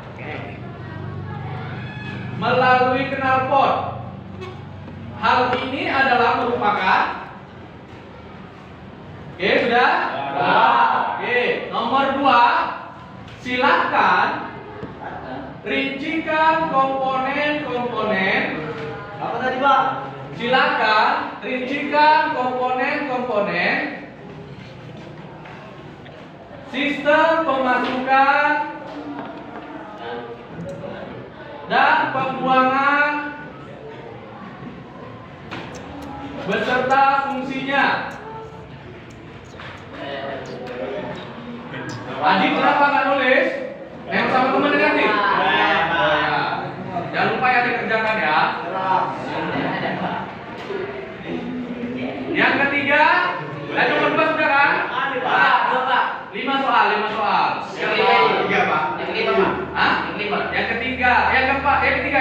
melalui knalpot. Hal ini adalah merupakan Oke, sudah? Oke, nomor 2. Silakan rincikan komponen-komponen. Apa tadi, Pak? Silakan rincikan komponen-komponen sistem pemasukan dan pembuangan beserta fungsinya. Adik kenapa nggak nulis? Yang sama teman nanti. Jangan lupa ya dikerjakan ya. Yang ketiga, dan nomor 2 sudah kan? Pak. 5 soal. Yang kelima. Tiga, Pak. Yang kelima Pak. Hah? Yang kelima. Yang ketiga, yang keempat, yang ketiga.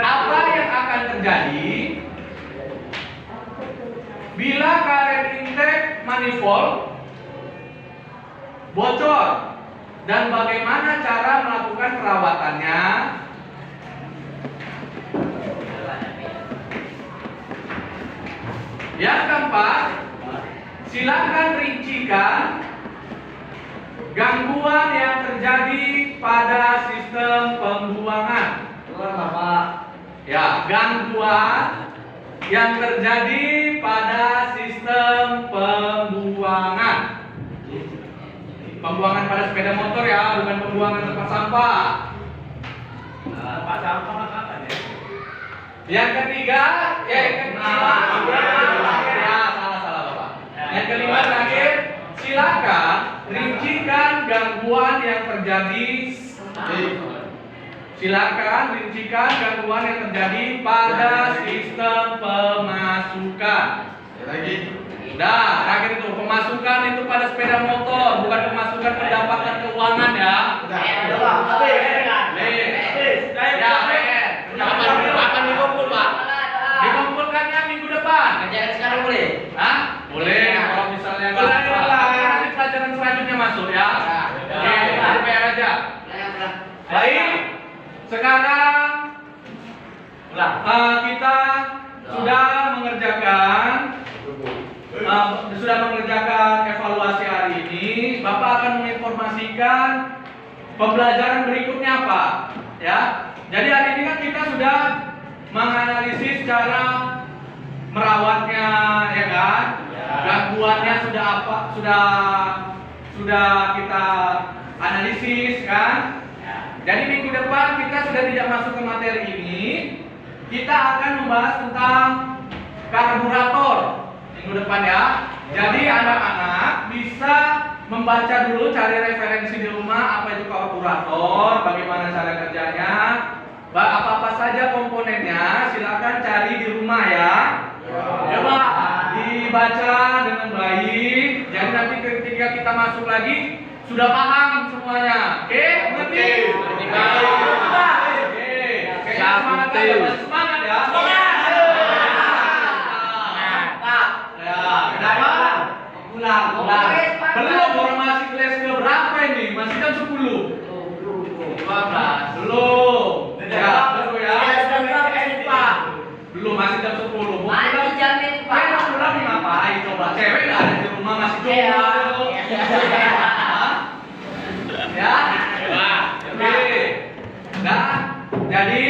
Apa yang akan terjadi bila karet intake manifold bocor dan bagaimana cara melakukan perawatannya? Yang keempat, silakan rincikan gangguan yang terjadi pada sistem pembuangan. Ya, gangguan yang terjadi pada sistem pembuangan. Pembuangan pada sepeda motor ya, bukan pembuangan tempat sampah. Yang ketiga, yang kelima, salah Bapak. Yang kelima terakhir, silakan rincikan gangguan yang terjadi. Silakan rincikan gangguan yang terjadi pada sistem pemasukan. Nah, terakhir itu pemasukan itu pada sepeda motor, bukan pemasukan pendapatan keuangan ya. Kapan dikumpul, Pak? Dikumpulkannya minggu depan. Kerjakan sekarang boleh? Hah? Boleh. Kalau misalnya nanti pelajaran selanjutnya masuk ya. Oke, PR aja. Baik. Sekarang kita sudah mengerjakan evaluasi hari ini. Bapak akan menginformasikan pembelajaran berikutnya apa, ya. Jadi hari ini kan kita sudah menganalisis cara merawatnya, ya kan? Gangguannya sudah apa? Sudah kita analisis kan? Jadi minggu depan kita sudah tidak masuk ke materi ini. Kita akan membahas tentang karburator minggu depan ya. Jadi anak-anak bisa membaca dulu, cari referensi di rumah apa itu karburator, bagaimana cara kerjanya, apa-apa saja komponennya, silakan cari di rumah ya. Ya Pak, dibaca dengan baik. Jadi nanti ketika kita masuk lagi sudah paham semuanya. Oke? Mengerti? Oke. Semangat aja, semangat ya. Kenapa? Pulang. Belum, orang masih kelas ke berapa ini? Masih jam 10. 12. Belum. Ya, belum ya. Belum, masih jam 10. Mau pulang ngapain coba? Cewek nggak ada di rumah, masih jomblo. Ya. Oke. Nah, Jadi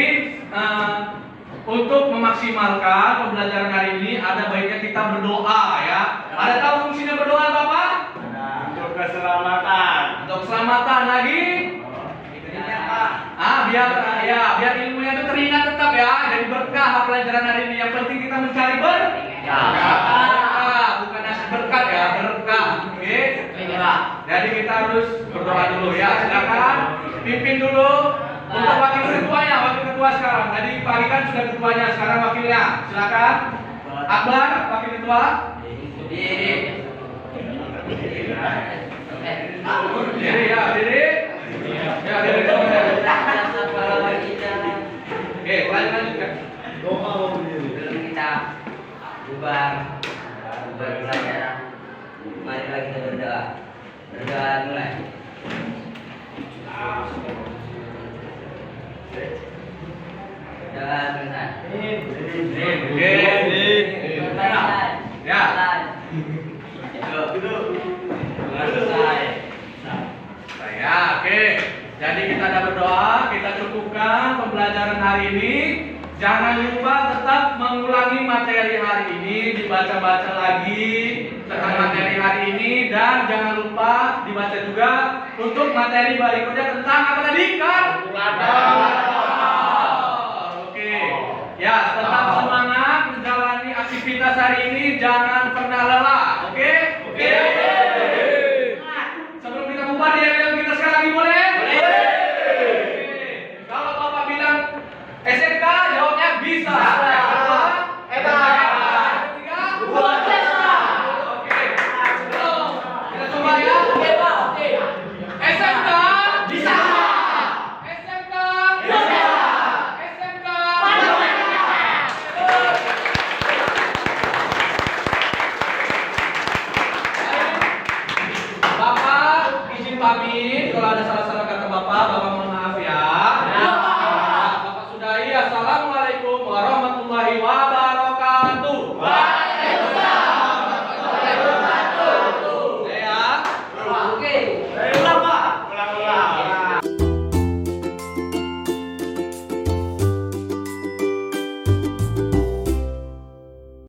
untuk memaksimalkan pembelajaran hari ini ada baiknya kita berdoa ya. Ada tahu fungsinya berdoa Bapak? Untuk keselamatan. Untuk keselamatan lagi. Biar ilmunya itu teringat tetap ya. Jadi berkah pelajaran hari ini. Yang penting kita mencari berkah, bukan nasi berkat ya, berkah. Oke. Jadi kita harus berdoa dulu ya. Silakan pimpin dulu untuk wakil ketuanya, wakil ketua sekarang. Tadi pagi kan sudah ketuanya, sekarang wakilnya. Silakan. Akbar, wakil ketua. Diri ya, diri. Ya, diri semuanya. Oke, lanjutkan. Doa mau berdiri. Sebelum kita bubar pelajaran, marilah kita berdoa. Berdoa mulai. Berdoa selesai. Oke. Ya. Selesai. Ya, oke. Jadi kita ada berdoa, kita cukupkan pembelajaran hari ini. Jangan lupa tetap mengulangi materi hari ini, dibaca-baca lagi tentang materi hari ini, dan jangan lupa dibaca juga untuk materi berikutnya tentang apa tadi? Oke. Ya, tetap semangat menjalani aktivitas hari ini, jangan pernah lelah. Oke? Oke. Sebelum kita bubar dia kita sekali lagi boleh? Kalau Bapak bilang SMK, jawabnya bisa. Yang kedua, ketiga, oke. Kita coba ya. SMK bisa. SMK bisa. SMK Bapak izin pamit. Kalau ada salah-salah kata Bapak mohon maaf ya. Bapak sudahi. Assalamualaikum warahmatullahi wabarakatuh.